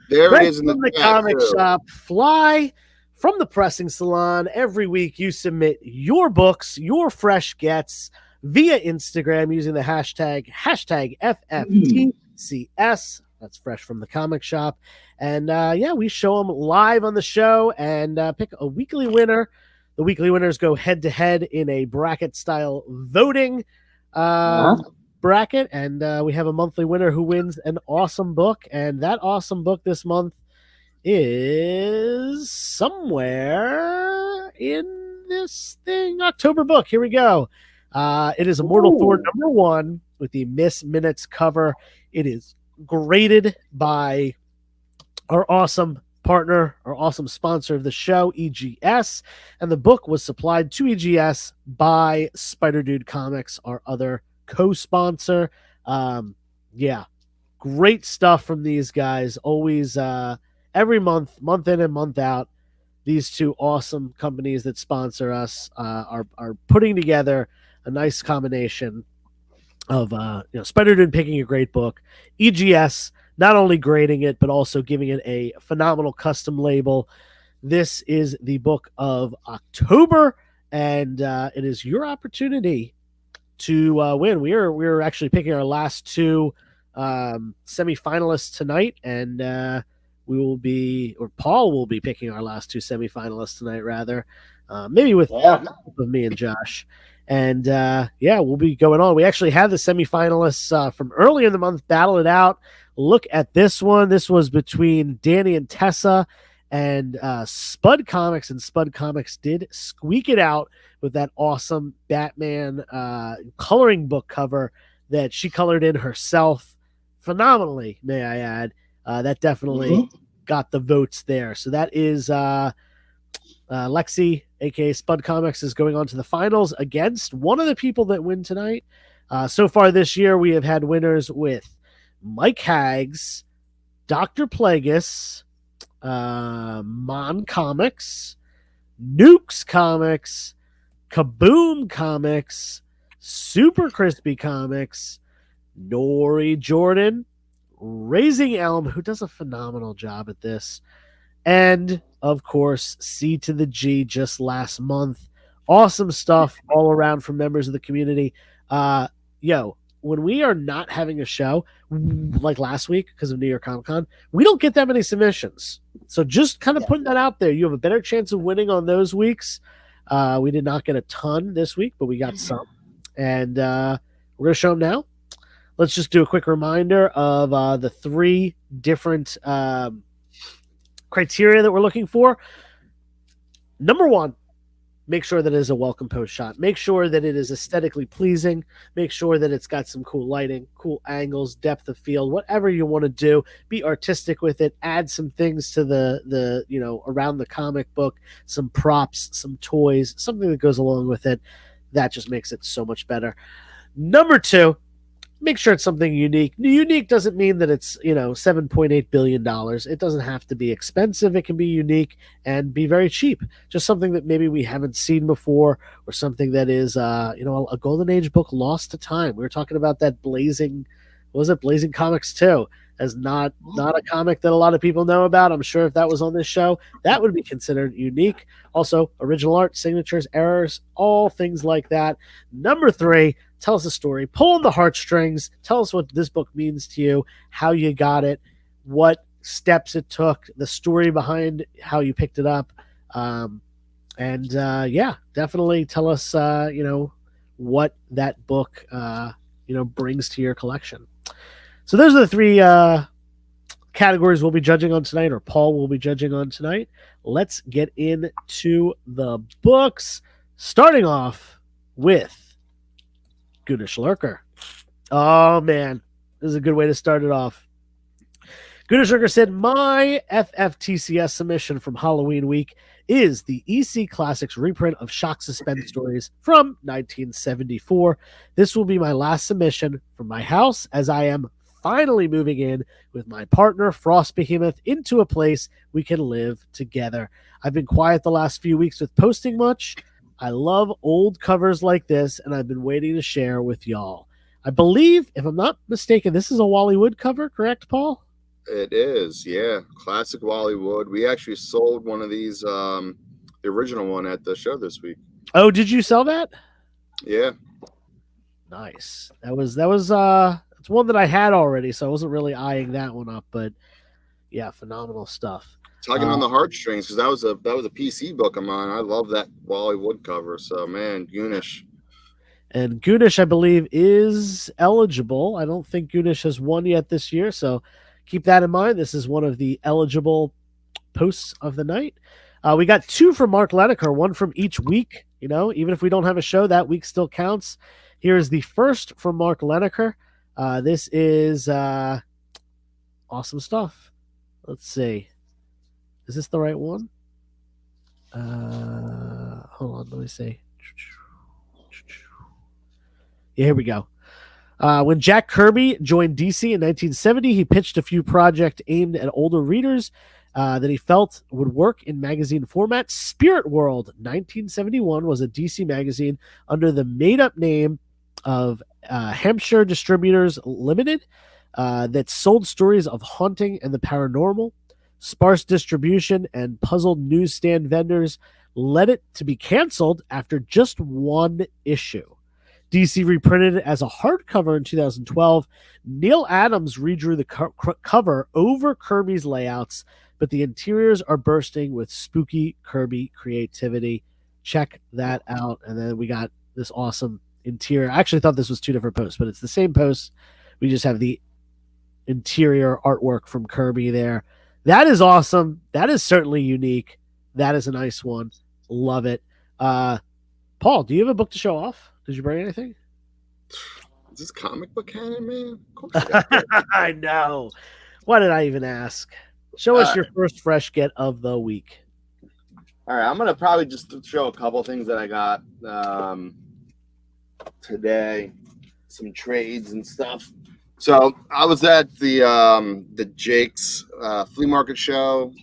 There Fresh it is in from the comic shop. Fly from the pressing salon. Every week you submit your books, your fresh gets via Instagram using the hashtag FFTCS. That's Fresh from the Comic Shop. And we show them live on the show and pick a weekly winner. The weekly winners go head to head in a bracket style voting bracket. And we have a monthly winner who wins an awesome book. And that awesome book this month is somewhere in this thing. October book. Here we go. It is Immortal Thor #1 with the Miss Minutes cover. It is graded by our awesome partner, our awesome sponsor of the show, EGS, and the book was supplied to EGS by Spider Dude Comics, our other co-sponsor. Great stuff from these guys. Always, every month in and month out, these two awesome companies that sponsor us are putting together a nice combination of Spider Dude picking a great book, EGS not only grading it but also giving it a phenomenal custom label. This is the book of October, and it is your opportunity to win. We're actually picking our last two semifinalists tonight, and Paul will be picking our last two semifinalists tonight, rather, maybe with me and Josh. And we'll be going on. We actually had the semifinalists from early in the month battle it out. Look at this one. This was between Danny and Tessa and Spud Comics, and Spud Comics did squeak it out with that awesome Batman coloring book cover that she colored in herself phenomenally, may I add. That definitely got the votes there. So that is Lexi, aka Spud Comics, is going on to the finals against one of the people that win tonight. So far this year, we have had winners with Mike Haggs, Dr. Plagueis, Mon Comics, Nukes Comics, Kaboom Comics, Super Crispy Comics, Nori Jordan, Raising Elm, who does a phenomenal job at this, and of course C to the G just last month. Awesome stuff all around from members of the community. When we are not having a show like last week because of New York Comic Con, we don't get that many submissions. So just kind of putting that out there, you have a better chance of winning on those weeks. We did not get a ton this week, but we got some, and we're going to show them now. Let's just do a quick reminder of the three different criteria that we're looking for. Number one, make sure that it is a well composed shot. Make sure that it is aesthetically pleasing. Make sure that it's got some cool lighting, cool angles, depth of field, whatever you want to do. Be artistic with it. Add some things to the around the comic book, some props, some toys, something that goes along with it. That just makes it so much better. Number 2, make sure it's something unique. Unique doesn't mean that it's, $7.8 billion. It doesn't have to be expensive. It can be unique and be very cheap. Just something that maybe we haven't seen before, or something that is, a golden age book lost to time. We were talking about that Blazing Comics 2 as not a comic that a lot of people know about. I'm sure if that was on this show, that would be considered unique. Also, original art, signatures, errors, all things like that. Number 3, tell us a story. Pull on the heartstrings. Tell us what this book means to you, how you got it, what steps it took, the story behind how you picked it up. Definitely tell us, what that book, brings to your collection. So those are the 3 categories we'll be judging on tonight, or Paul will be judging on tonight. Let's get into the books, starting off with Goonish Lurker. Oh, man. This is a good way to start it off. Goonish Lurker said, my FFTCS submission from Halloween week is the EC Classics reprint of Shock Suspense Stories from 1974. This will be my last submission from my house, as I am finally moving in with my partner, Frost Behemoth, into a place we can live together. I've been quiet the last few weeks with posting much. I love old covers like this, and I've been waiting to share with y'all. I believe, if I'm not mistaken, this is a Wally Wood cover, correct, Paul? It is, yeah. Classic Wally Wood. We actually sold one of these, the original one, at the show this week. Oh, did you sell that? Yeah. Nice. That was it's one that I had already, so I wasn't really eyeing that one up, but yeah, phenomenal stuff. Tugging on the heartstrings, because that was a PC book of mine. I love that Wally Wood cover. So, man, Goonish. And Goonish, I believe, is eligible. I don't think Goonish has won yet this year, so keep that in mind. This is one of the eligible posts of the night. We got 2 from Mark Leneker, 1 from each week. Even if we don't have a show, that week still counts. Here is the first from Mark Leneker. This is awesome stuff. Let's see. Is this the right one? Hold on, let me see. Yeah, here we go. When Jack Kirby joined DC in 1970, he pitched a few projects aimed at older readers that he felt would work in magazine format. Spirit World 1971 was a DC magazine under the made-up name of Hampshire Distributors Limited that sold stories of haunting and the paranormal. Sparse distribution and puzzled newsstand vendors led it to be canceled after just 1 issue. DC reprinted it as a hardcover in 2012. Neil Adams redrew the cover over Kirby's layouts, but the interiors are bursting with spooky Kirby creativity. Check that out. And then we got this awesome interior. I actually thought this was 2 different posts, but it's the same post. We just have the interior artwork from Kirby there. That is awesome. That is certainly unique. That is a nice one. Love it. Paul, do you have a book to show off? Did you bring anything? Is this comic book canon, man? Of course. I know. Why did I even ask? Show us your first fresh get of the week. All right, I'm going to probably just show a couple things that I got today. Some trades and stuff. So I was at the Jake's flea market show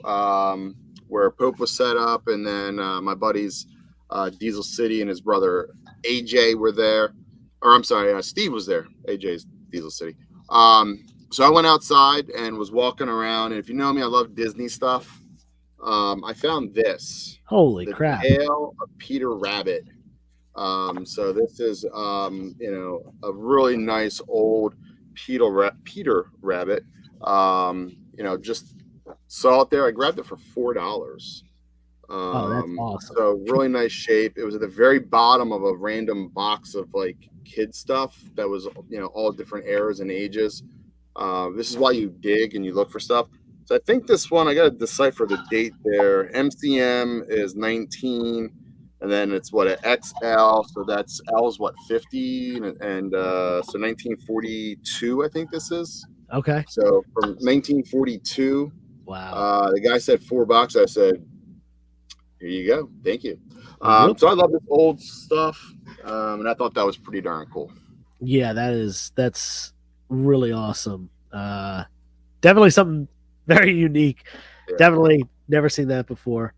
where Pope was set up, and then my buddies Diesel City and his brother AJ were there. Or I'm sorry, Steve was there. AJ's Diesel City. So I went outside and was walking around, and if you know me, I love Disney stuff. I found this. Holy crap! The Tale of Peter Rabbit. So this is a really nice old Peter Rabbit. Just saw it there. I grabbed it for $4. Oh, that's awesome. So really nice shape. It was at the very bottom of a random box of like kid stuff that was all different eras and ages. This is why you dig and you look for stuff. So I think this one, I got to decipher the date there. MCM is 19, and then it's what an XL, so that's L is what 50, and so 1942, I think this is. Okay. So from 1942. Wow. The guy said $4. I said, here you go. Thank you. Yep. So I love this old stuff, and I thought that was pretty darn cool. Yeah, that's really awesome. Definitely something very unique. Yeah. Definitely never seen that before.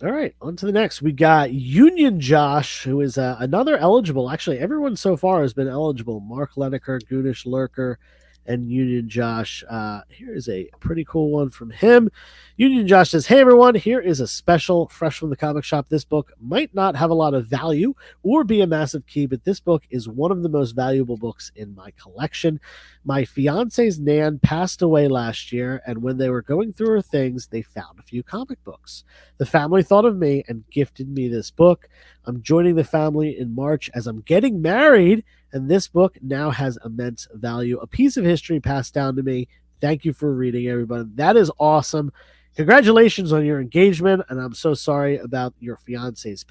All right, on to the next. We got Union Josh, who is another eligible. Actually, everyone so far has been eligible. Mark Leneker, Goonish Lurker, and Union Josh. Here is a pretty cool one from him. Union Josh says, hey, everyone, here is a special fresh from the comic shop. This book might not have a lot of value or be a massive key, but this book is one of the most valuable books in my collection. My fiance's Nan passed away last year, and when they were going through her things, they found a few comic books. The family thought of me and gifted me this book. I'm joining the family in March as I'm getting married, and this book now has immense value. A piece of history passed down to me. Thank you for reading, everybody. That is awesome. Congratulations on your engagement, and I'm so sorry about your fiance's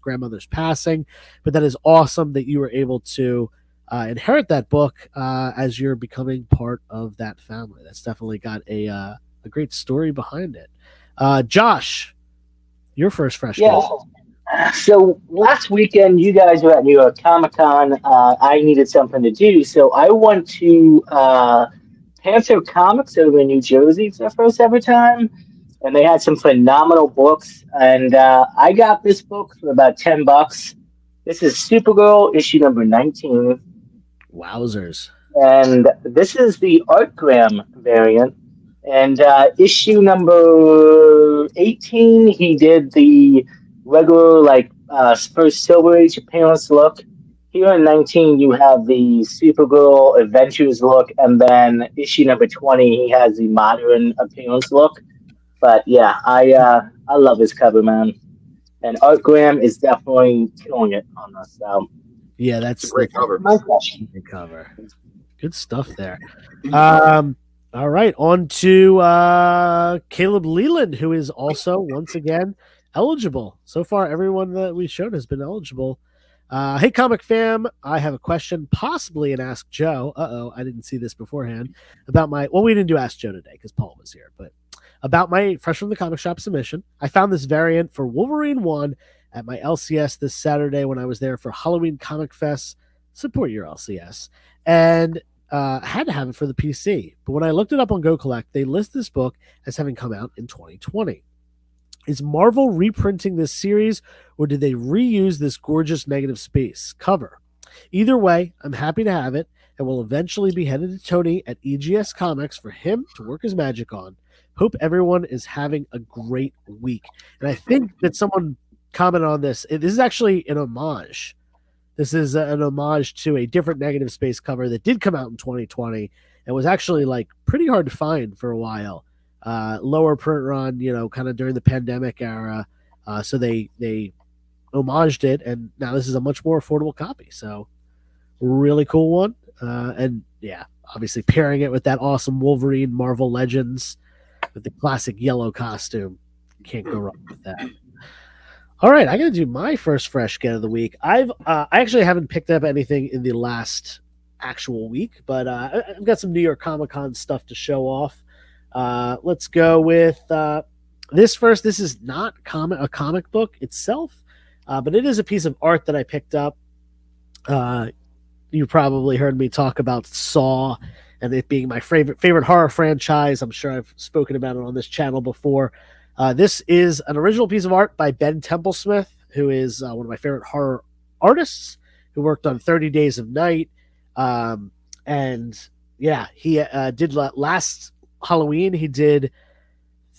grandmother's passing, but that is awesome that you were able to inherit that book as you're becoming part of that family. That's definitely got a great story behind it. Josh, your first fresh game. So last weekend, you guys were at New York Comic Con. I needed something to do, so I went to Panther Comics over in New Jersey for the first ever time, and they had some phenomenal books. And I got this book for about $10. This is Supergirl issue number 19. Wowzers! And this is the Artgram variant. And issue number 18, he did the regular, first Silver Age appearance look. Here in 19, you have the Supergirl Adventures look, and then issue number 20, he has the modern appearance look. But yeah, I love his cover, man. And Artgram is definitely killing it on this. Yeah, that's a great cover. Great cover. Good stuff there. All right, on to Caleb Leland, who is also, once again, eligible. So far, everyone that we showed has been eligible. Hey, Comic Fam, I have a question, possibly an Ask Joe. I didn't see this beforehand. About we didn't do Ask Joe today because Paul was here, but about my Fresh from the Comic Shop submission. I found this variant for Wolverine 1 at my LCS this Saturday when I was there for Halloween Comic Fest. Support your LCS. And had to have it for the PC. But when I looked it up on Go Collect, they list this book as having come out in 2020. Is Marvel reprinting this series, or did they reuse this gorgeous negative space cover? Either way, I'm happy to have it, and will eventually be headed to Tony at EGS Comics for him to work his magic on. Hope everyone is having a great week. And I think that someone commented on this. This is actually an homage. This is an homage to a different negative space cover that did come out in 2020 and was actually pretty hard to find for a while. Lower print run, kind of during the pandemic era. So they homaged it, and now this is a much more affordable copy. So really cool one. And yeah, obviously pairing it with that awesome Wolverine Marvel Legends with the classic yellow costume. Can't go wrong with that. All right, I got to do my first fresh get of the week. I actually haven't picked up anything in the last actual week, but I've got some New York Comic Con stuff to show off. Let's go with this first. This is not a comic book itself, but it is a piece of art that I picked up. You probably heard me talk about Saw and it being my favorite horror franchise. I'm sure I've spoken about it on this channel before. This is an original piece of art by Ben Templesmith, who is one of my favorite horror artists, who worked on 30 Days of Night. And yeah, he did last Halloween. He did,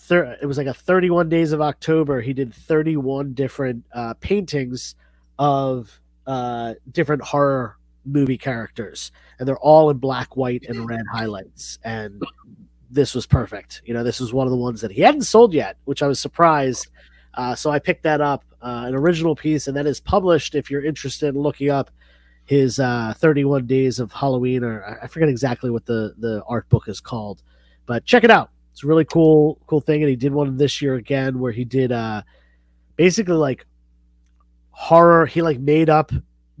it was like a 31 Days of October. He did 31 different paintings of different horror movie characters. And they're all in black, white, and red highlights. And this was perfect. This was one of the ones that he hadn't sold yet, which I was surprised. So I picked that up, an original piece, and that is published if you're interested in looking up his 31 Days of Halloween, or I forget exactly what the art book is called, but check it out. It's a really cool thing. And he did one this year again where he did basically like horror. He like made up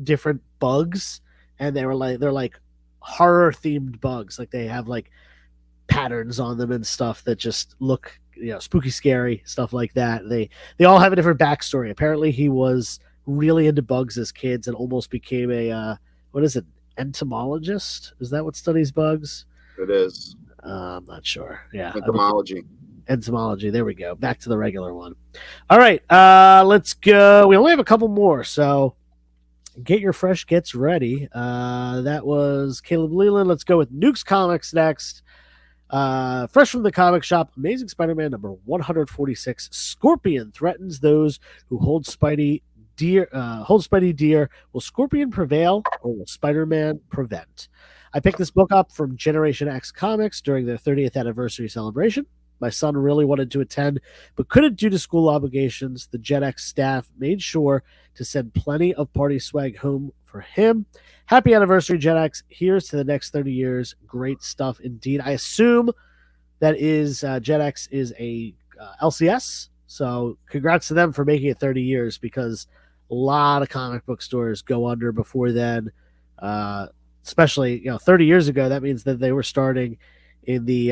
different bugs, and they're like horror themed bugs. Like they have like patterns on them and stuff that just look spooky, scary stuff like that. They all have a different backstory. Apparently, he was really into bugs as kids and almost became a what is it, entomologist? Is that what studies bugs? It is. I'm not sure. Yeah, Entomology. Entomology. There we go. Back to the regular one. All right, let's go. We only have a couple more, so get your fresh gets ready. That was Caleb Leland. Let's go with Nuke's Comics next. Fresh from the comic shop, Amazing Spider-Man number 146. Scorpion threatens those who hold Spidey dear. Will Scorpion prevail, or will Spider-Man prevent? I picked this book up from Generation X Comics during their 30th anniversary celebration. My son really wanted to attend, but couldn't due to school obligations. The Gen X staff made sure to send plenty of party swag home for him. Happy anniversary, Gen X. Here's to the next 30 years. Great stuff indeed. I assume that is Gen X is a LCS. So congrats to them for making it 30 years, because a lot of comic book stores go under before then. Especially 30 years ago, that means that they were starting in the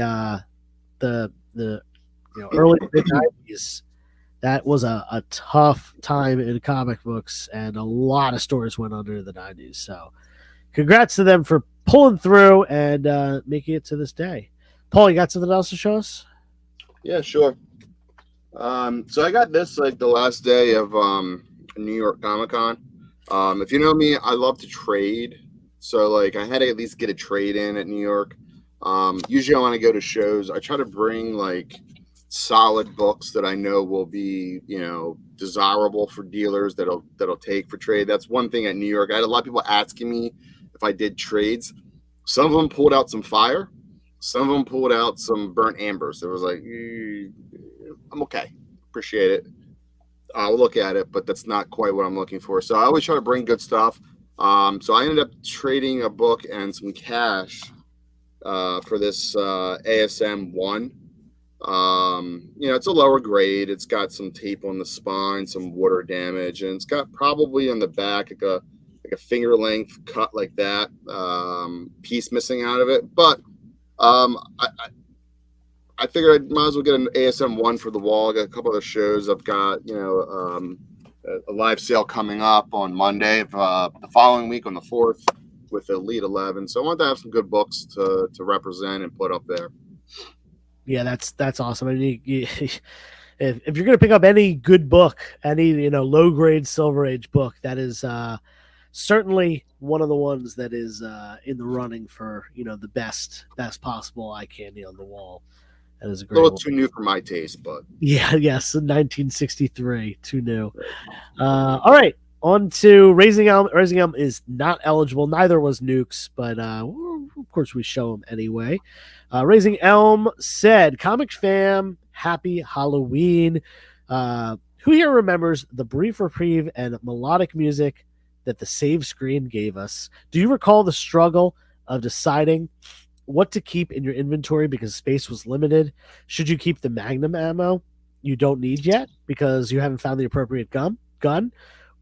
early mid-90s. That was a tough time in comic books, and a lot of stores went under in the 90s. So congrats to them for pulling through and making it to this day. Paul, you got something else to show us? Yeah, sure. So I got this like the last day of New York Comic-Con. If you know me, I love to trade. So like I had to at least get a trade in at New York. Usually when I go to shows, I try to bring like solid books that I know will be, desirable for dealers that'll take for trade. That's one thing at New York. I had a lot of people asking me if I did trades. Some of them pulled out some fire. Some of them pulled out some burnt ambers. It was like, I'm okay. Appreciate it. I'll look at it, but that's not quite what I'm looking for. So I always try to bring good stuff. So I ended up trading a book and some cash for this ASM 1. It's a lower grade. It's got some tape on the spine, some water damage, and it's got probably on the back like a finger length cut like that, piece missing out of it. But I figured I might as well get an ASM 1 for the wall. I got a couple other shows. I've got a live sale coming up on Monday of the following week on the 4th with Elite 11. So I want to have some good books to represent and put up there. Yeah, that's awesome. I mean, if you're going to pick up any good book, any low grade Silver Age book, that is certainly one of the ones that is in the running for the best possible eye candy on the wall. That is a great. A little too new for my taste, but yeah, yes, 1963, too new. All right, on to Raising Elm. Raising Elm is not eligible. Neither was Nukes, but of course we show them anyway. Raising Elm said, "Comic fam, happy Halloween." Who here remembers the brief reprieve and melodic music that the save screen gave us? Do you recall the struggle of deciding what to keep in your inventory because space was limited? Should you keep the Magnum ammo you don't need yet because you haven't found the appropriate gun?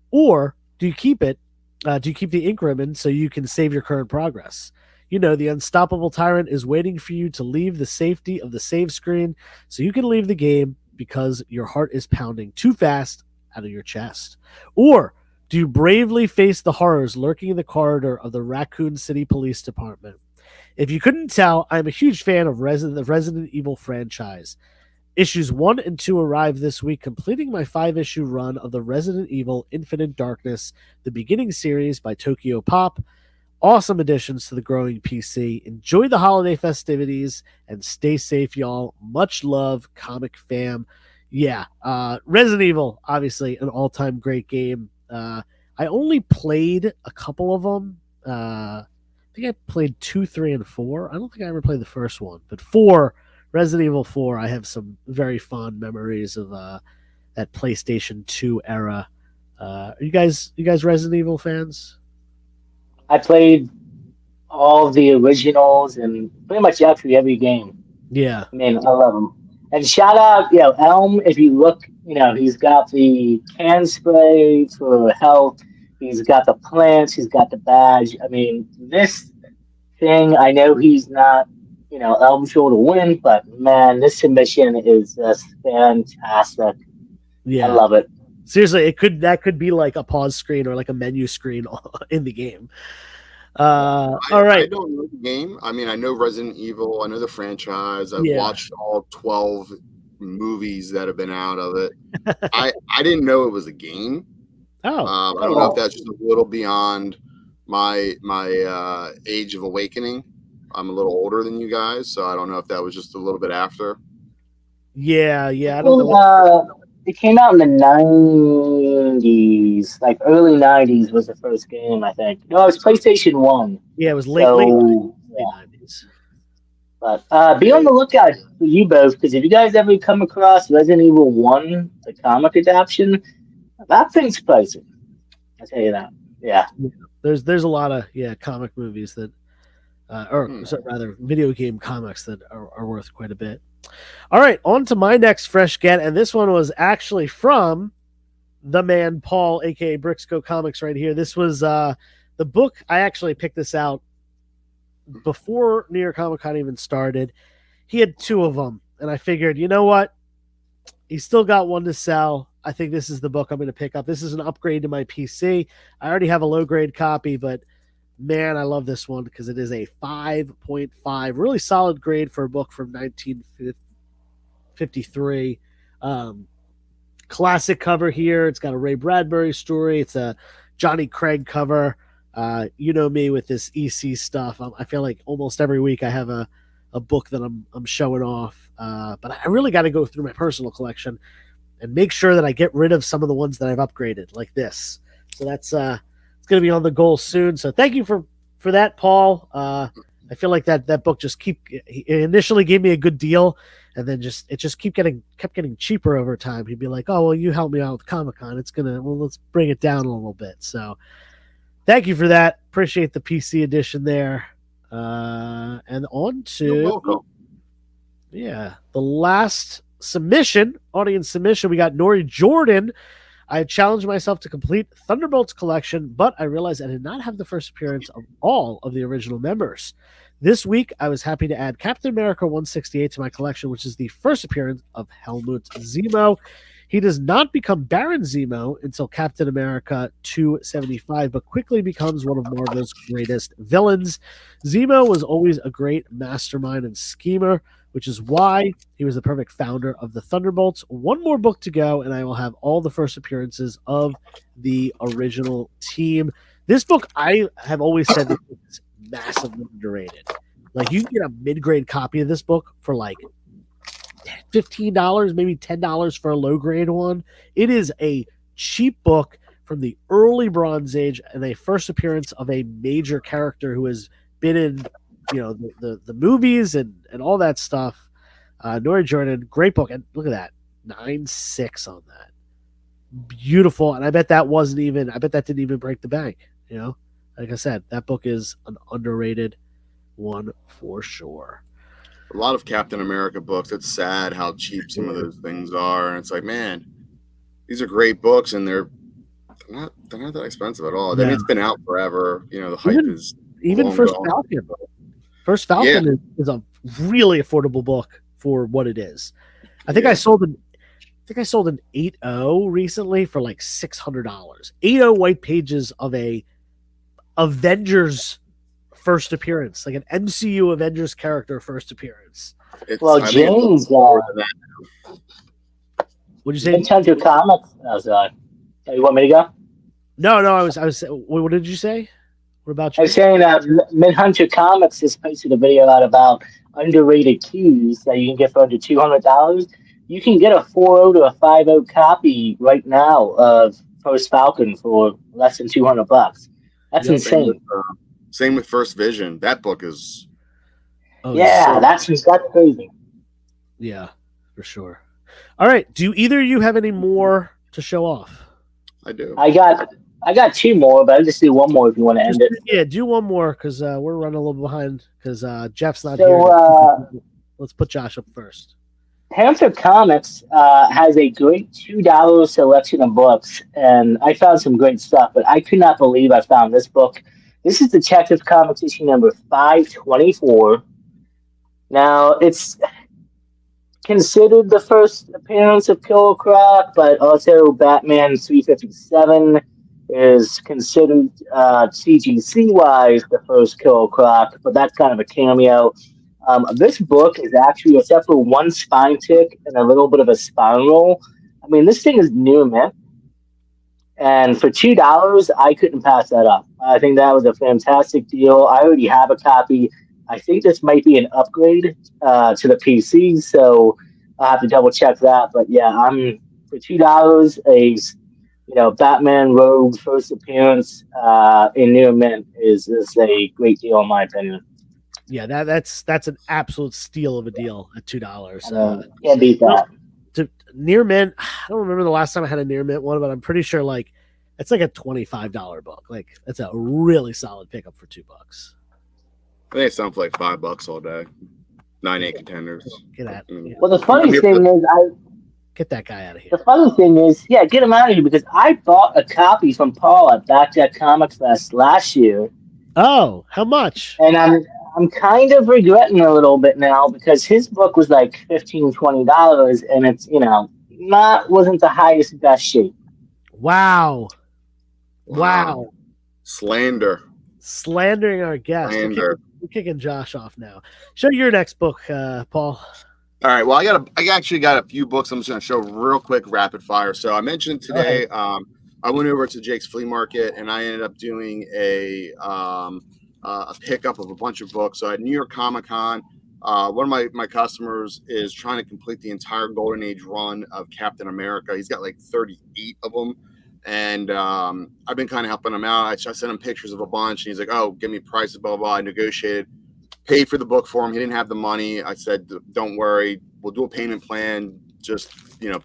Or do you keep it? Do you keep the ink ribbon so you can save your current progress? The unstoppable tyrant is waiting for you to leave the safety of the save screen so you can leave the game because your heart is pounding too fast out of your chest. Or do you bravely face the horrors lurking in the corridor of the Raccoon City Police Department? If you couldn't tell, I'm a huge fan of the Resident Evil franchise. Issues 1 and 2 arrived this week, completing my 5-issue run of the Resident Evil Infinite Darkness, the beginning series by Tokyo Pop. Awesome additions to the growing PC. Enjoy the holiday festivities and stay safe, y'all. Much love, comic fam. Yeah, Resident Evil, obviously an all-time great game. I only played a couple of them. I think I played 2, 3, and 4. I don't think I ever played the first one, but 4, Resident Evil 4, I have some very fond memories of that PlayStation 2 era. Are you guys Resident Evil fans? I played all of the originals and pretty much actually every game. Yeah. I mean, I love them. And shout out, Elm. If you look, he's got the can spray for health. He's got the plants. He's got the badge. I mean, this thing. I know he's not, Elm sure to win, but man, this submission is just fantastic. Yeah, I love it. Seriously, that could be like a pause screen or like a menu screen in the game. All right. I don't know the game. I mean, I know Resident Evil. I know the franchise. I've watched all 12 movies that have been out of it. I didn't know it was a game. Oh, I don't know if that's just a little beyond my age of awakening. I'm a little older than you guys, so I don't know if that was just a little bit after. Yeah. I don't know. It came out in the 90s, like early 90s was the first game, I think. No, it was PlayStation 1. Yeah, it was late 90s. But be on the lookout for you both, because if you guys ever come across Resident Evil 1, the comic adaptation, that thing's pricey. I'll tell you that. Yeah. There's a lot of comic movies that rather video game comics that are worth quite a bit. All right, on to my next fresh get, and this one was actually from the man Paul, aka BRIXCO Comics, right here. This was the book. I actually picked this out before New York Comic Con even started. He had 2 of them, and I figured, you know what? He's still got one to sell. I think this is the book I'm going to pick up. This is an upgrade to my PC. I already have a low grade copy, but man, I love this one because it is a 5.5, really solid grade for a book from 1953. Classic cover here. It's got a Ray Bradbury story. It's a Johnny Craig cover. You know me with this EC stuff. I feel like almost every week I have a book that I'm showing off. But I really got to go through my personal collection and make sure that I get rid of some of the ones that I've upgraded, like this. So that's it's going to be on the goal soon. So thank you for that, Paul. I feel like that book just he initially gave me a good deal, and then it just kept getting cheaper over time. He'd be like, "Oh, well, you helped me out with Comic-Con. Let's bring it down a little bit." So thank you for that. Appreciate the PC edition there. And on to the last audience submission. We got Nori Jordan. I challenged myself to complete Thunderbolts collection, but I realized I did not have the first appearance of all of the original members. This week, I was happy to add Captain America 168 to my collection, which is the first appearance of Helmut Zemo. He does not become Baron Zemo until Captain America 275, but quickly becomes one of Marvel's greatest villains. Zemo was always a great mastermind and schemer, which is why he was the perfect founder of the Thunderbolts. One more book to go, and I will have all the first appearances of the original team. This book, I have always said, is massively underrated. Like, you can get a mid-grade copy of this book for like $15, maybe $10 for a low-grade one. It is a cheap book from the early Bronze Age and a first appearance of a major character who has been in the movies and all that stuff. Nori Jordan, great book. And look at that, 9.6 on that. Beautiful. And I bet that didn't even break the bank. Like I said, that book is an underrated one for sure. A lot of Captain America books. It's sad how cheap some of those things are. And it's like, man, these are great books and they're not that expensive at all. I mean, it's been out forever. The hype is even First Falcon. First Falcon is a really affordable book for what it is. I think I sold an 8.0 recently for like $600. 8.0 white pages of a Avengers first appearance, like an MCU Avengers character first appearance. James, what'd you say? Hunter Comics. You want me to go? No. I was. What did you say? What about you? I was saying that Midhunter Comics has posted a video out about underrated cues that you can get for under $200. You can get a 4.0 to a 5.0 copy right now of First Falcon for less than $200. That's insane. Same with First Vision. That book is. That's crazy. Yeah, for sure. All right. Do either of you have any more to show off? I do. I got 2 more, but I'll just do one more if you want to end it. Yeah, do one more because we're running a little behind because Jeff's not here. Let's put Josh up first. Panther Comics has a great $2 selection of books, and I found some great stuff, but I could not believe I found this book. This is Detective Comics issue number 524. Now, it's considered the first appearance of Killer Croc, but also Batman 357 is considered CGC wise the first Killer Croc, but that's kind of a cameo. This book is actually, except for one spine tick and a little bit of a spine roll, I mean, this thing is new mint. And for $2, I couldn't pass that up. I think that was a fantastic deal. I already have a copy. I think this might be an upgrade to the PC, so I'll have to double check that. But yeah, I'm for $2 Batman Rogue first appearance in New Mint is a great deal in my opinion. Yeah, that's an absolute steal of a deal at $2. Can't beat that. Near mint, I don't remember the last time I had a near mint one, but I'm pretty sure it's like a $25 book. Like that's a really solid pickup for $2. I think it sounds like $5 all day. 9-8 contenders. Get at. Yeah. Well, the funny thing is, get that guy out of here. The funny thing is, yeah, get him out of here because I bought a copy from Paul at Backdeck Comic Fest last year. Oh, how much? And I'm kind of regretting a little bit now because his book was like $15, $20, and it's wasn't the highest best shape. Wow. Slandering our guest. We're kicking Josh off now. Show your next book, Paul. All right. Well, I actually got a few books I'm just going to show real quick, rapid fire. So I mentioned today, I went over to Jake's Flea Market and I ended up doing a pickup of a bunch of books. So at New York Comic Con, one of my customers is trying to complete the entire Golden Age run of Captain America. He's got like 38 of them. And I've been kind of helping him out. I sent him pictures of a bunch, and he's like, "Oh, give me prices, blah, blah, blah." I negotiated, paid for the book for him. He didn't have the money. I said, "Don't worry, we'll do a payment plan. Just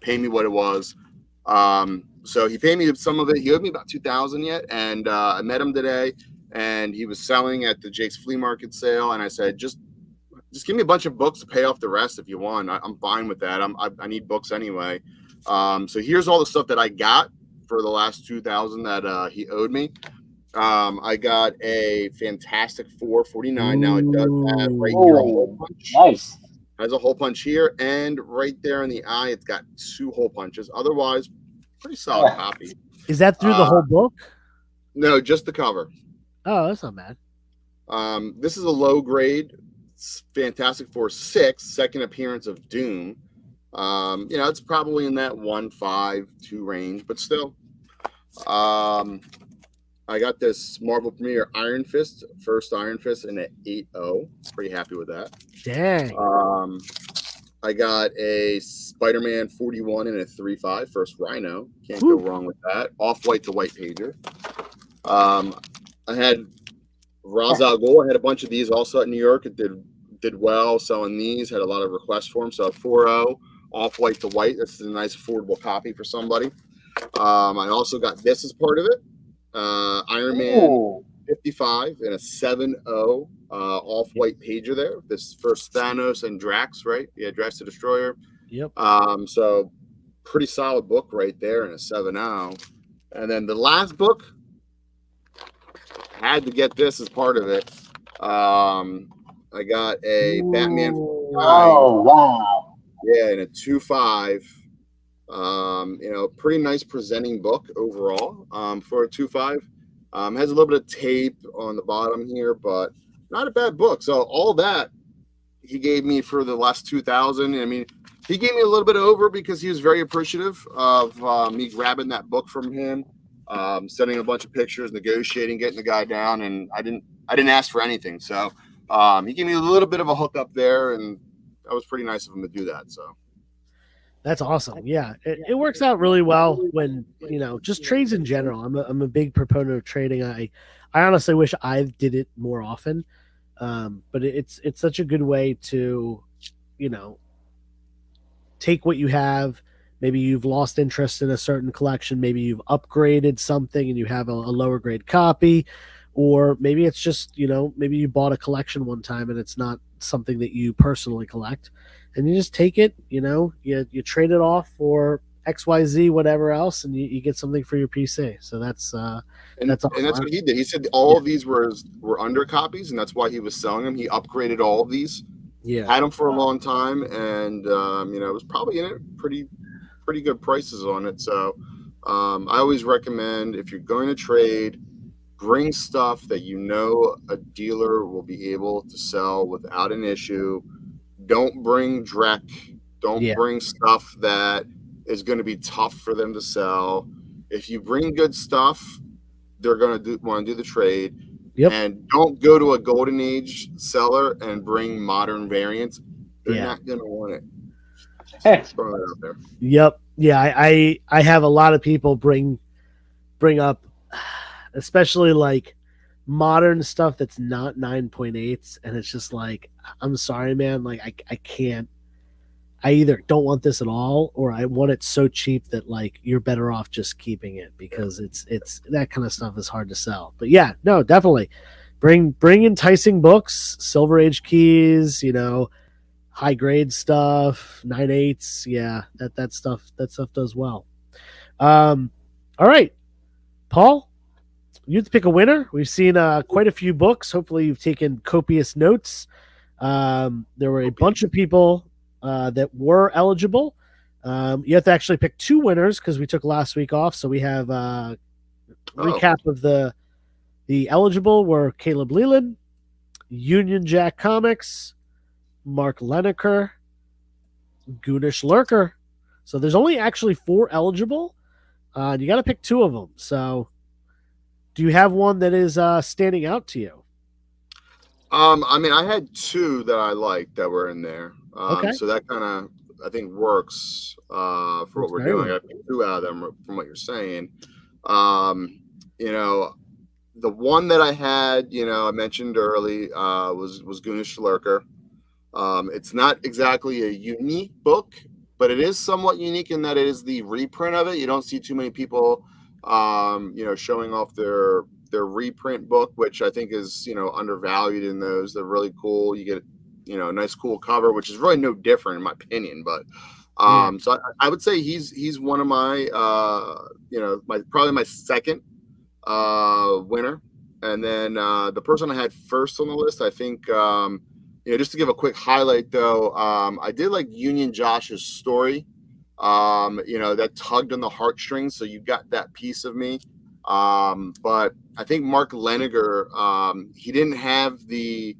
pay me what it was." So he paid me some of it. He owed me about $2,000 yet, and I met him today, and he was selling at the Jake's Flea Market sale. And I said, "Just give me a bunch of books to pay off the rest if you want. I'm fine with that. I need books anyway." So here's all the stuff that I got for the last $2,000 that he owed me. I got a Fantastic Four 49. Now it does have right here a hole punch. Nice. Has a hole punch here, and right there in the eye, it's got 2 hole punches. Otherwise, pretty solid copy. Is that through the whole book? No, just the cover. Oh, that's not bad. This is a low grade Fantastic Four 6, second appearance of Doom. It's probably in that 1.5, 2 range, but still. I got this Marvel Premiere Iron Fist, first Iron Fist in an 8.0. Pretty happy with that. Dang. I got a Spider-Man 41 in a 3.5, first Rhino. Can't go wrong with that. Off-white to white pager. I had Ra's al Ghul. I had a bunch of these also at New York. It did well selling these. Had a lot of requests for them. So 4.0. Off-white to white. This is a nice affordable copy for somebody. I also got this as part of it. Iron Man 55 and a 7.0 off-white pager there. This first Thanos and Drax, right? Yeah, Drax the Destroyer. Yep. So pretty solid book right there in a 7.0. And then the last book, had to get this as part of it. I got a Batman 49. Oh, wow. Yeah, in a 2.5. Pretty nice presenting book overall for a 2.5. Has a little bit of tape on the bottom here, but not a bad book. So all that he gave me for the last 2,000. I mean, he gave me a little bit over because he was very appreciative of me grabbing that book from him, sending a bunch of pictures, negotiating, getting the guy down, and I didn't ask for anything. So he gave me a little bit of a hookup there, and that was pretty nice of him to do that. So. That's awesome. Yeah, it works out really well when just trades in general. I'm a big proponent of trading. I honestly wish I did it more often, but it's such a good way to take what you have. Maybe you've lost interest in a certain collection. Maybe you've upgraded something and you have a lower grade copy, or maybe it's just maybe you bought a collection one time and it's not something that you personally collect. and you just take it. You trade it off for XYZ, whatever else, and you get something for your PC. So that's and awesome. and that's what he did. He said all of these were under copies, and that's why he was selling them. He upgraded all of these. Yeah, had them for a long time, and it was probably in it pretty good prices on it. So I always recommend, if you're going to trade, bring stuff that a dealer will be able to sell without an issue. Don't bring dreck. Don't bring stuff that is going to be tough for them to sell. If you bring good stuff, they're going to want to do the trade. Yep. And don't go to a golden age seller and bring modern variants. They're not going to want it. Just throw that out there. Yep. Yeah, I have a lot of people bring up, especially like modern stuff that's not 9.8s, and it's just like, I'm sorry, man, like I can't. I either don't want this at all, or I want it so cheap that like you're better off just keeping it, because it's that kind of stuff is hard to sell. But yeah, no, definitely bring enticing books, Silver Age keys, high grade stuff, 9.8s. Yeah, that stuff does well. All right, Paul, you have to pick a winner. We've seen quite a few books. Hopefully, you've taken copious notes. There were a bunch of people that were eligible. You have to actually pick two winners because we took last week off. So we have recap of the eligible were Caleb Leland, Union Jack Comics, Mark Leneker, Goonish Lurker. So there's only actually 4 eligible. And you got to pick 2 of them. So do you have one that is standing out to you? I had 2 that I liked that were in there. Okay. So that kind of, I think, works for what we're doing. I picked 2 out of them from what you're saying. The one that I had, I mentioned early, was Goonish Lurker. It's not exactly a unique book, but it is somewhat unique in that it is the reprint of it. You don't see too many people, showing off their reprint book, which I think is, undervalued in those. They're really cool. You get, a nice cool cover, which is really no different in my opinion. But so I would say he's one of my, probably my second winner. And then the person I had first on the list, I think, just to give a quick highlight though, I did like Union Josh's story. That tugged on the heartstrings, so you got that piece of me. But I think Mark Leneger, he didn't have the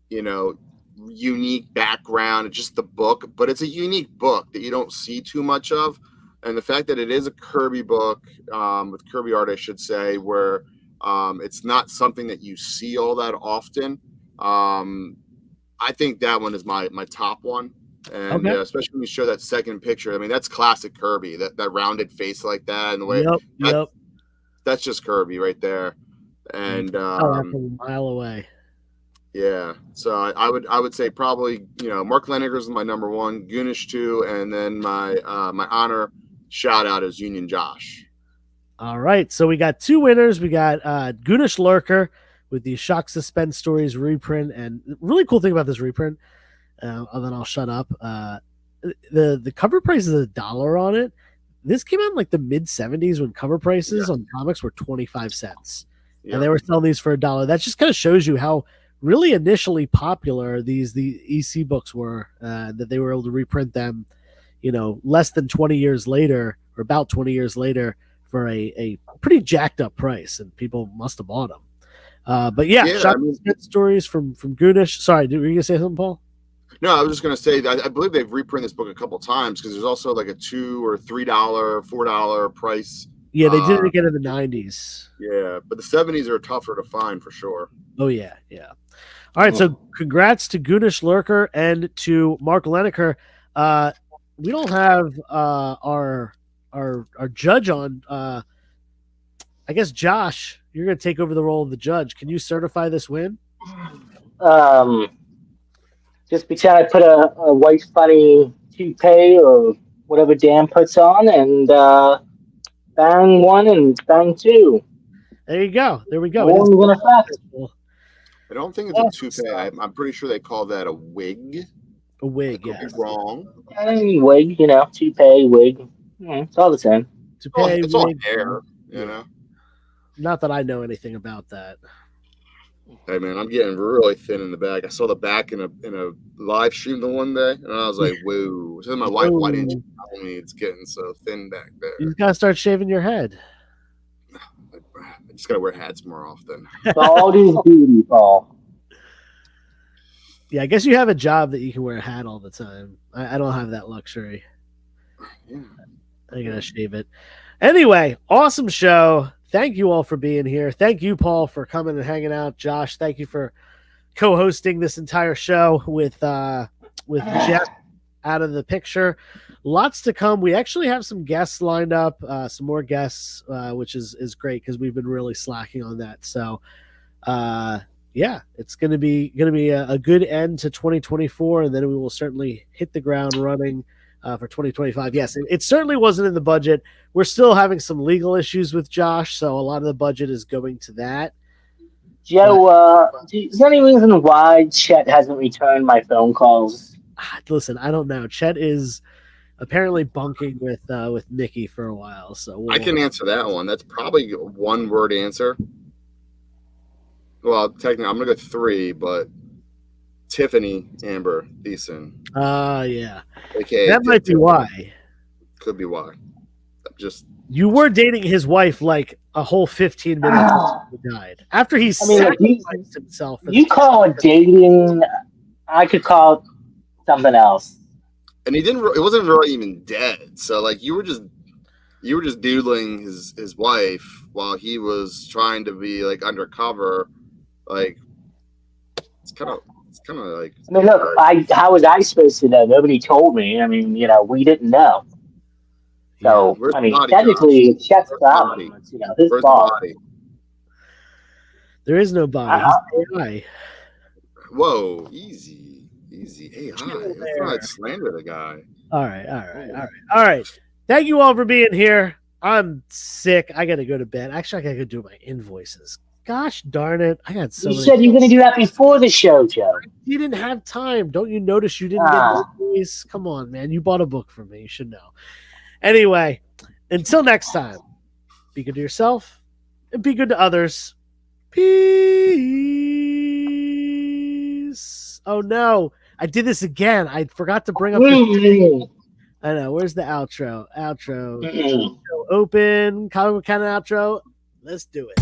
unique background. It's just the book, but it's a unique book that you don't see too much of. And the fact that it is a Kirby book, with Kirby art, I should say, where it's not something that you see all that often. I think that one is my top one. And especially when you show that second picture, I mean, that's classic Kirby, that rounded face like that. And the way that's just Kirby right there. And from a mile away. Yeah. So I would say probably, Mark Leneger is my number 1, Goonish 2, and then my honor shout out is Union Josh. All right. So we got 2 winners. We got Goonish Lurker with the Shock Suspense Stories reprint. And the really cool thing about this reprint, and then I'll shut up. The cover price is $1 on it. This came out in like the mid 70s when cover prices on comics were 25 cents. And they were selling these for $1. That just kind of shows you how really initially popular the EC books were, that they were able to reprint them, less than 20 years later, or about 20 years later, for a pretty jacked up price, and people must have bought them. But Shock Suspense Stories from Goonish. Sorry, were you gonna say something, Paul? No, I was just going to say that I believe they've reprinted this book a couple times, because there's also like a $2 or $3, $4 price. Yeah, they did it again in the 90s. Yeah, but the 70s are tougher to find for sure. Oh, yeah. All right, so congrats to Goonish Lurker and to Mark Leneker. We don't have our judge on. I guess, Josh, you're going to take over the role of the judge. Can you certify this win? Just pretend I put a white funny toupee or whatever Dan puts on, and bang 1 and bang 2. There you go. There we go. I don't think it's a toupee. I'm pretty sure they call that a wig. A wig, yeah. Wrong. Wig, toupee, wig. It's all the same. Toupee, it's all hair, you know. Not that I know anything about that. Hey man, I'm getting really thin in the back. I saw the back in a live stream the one day, and I was like, "Whoa!" So my wife, why didn't you tell me it's getting so thin back there? You gotta start shaving your head. I just gotta wear hats more often. Bald is beauty, Paul. Yeah, I guess you have a job that you can wear a hat all the time. I don't have that luxury. Yeah. I gotta shave it. Anyway, awesome show. Thank you all for being here. Thank you, Paul, for coming and hanging out. Josh, thank you for co-hosting this entire show with Jeff out of the picture. Lots to come. We actually have some guests lined up, some more guests, which is great because we've been really slacking on that. So, yeah, it's gonna be a good end to 2024, and then we will certainly hit the ground running for 2025. Yes, it certainly wasn't in the budget. We're still having some legal issues with Josh, so a lot of the budget is going to that. Joe, is there any reason why Chet hasn't returned my phone calls? Listen, I don't know. Chet is apparently bunking with Nikki for a while, so I can answer that one. That's probably a one-word answer. Well, technically, I'm gonna go 3, but Tiffany Amber Thiessen. Yeah. AKA that might be why. Could be why. You were dating his wife like a whole 15 minutes after he died. After he sacrificed himself. You call it dating. I could call it something else. And it wasn't really even dead. So like you were just doodling his wife while he was trying to be like undercover. Like it's kind of like. I mean, look, how was I supposed to know? Nobody told me. I mean, we didn't know. So yeah, I mean, technically, it's Chet's problem. It's, his fault. There is no body. AI. Whoa, easy. AI. Let's not slander the guy. All right. Thank you all for being here. I'm sick. I got to go to bed. Actually, I got to go do my invoices. Gosh darn it. I got so You said you were going to do that before the show, Joe. You didn't have time. Don't you notice you didn't get movies? Come on, man. You bought a book for me. You should know. Anyway, until next time, be good to yourself and be good to others. Peace. Oh, no. I did this again. I forgot to bring up the... I know. Where's the outro? Open. Comic book canon outro. Let's do it.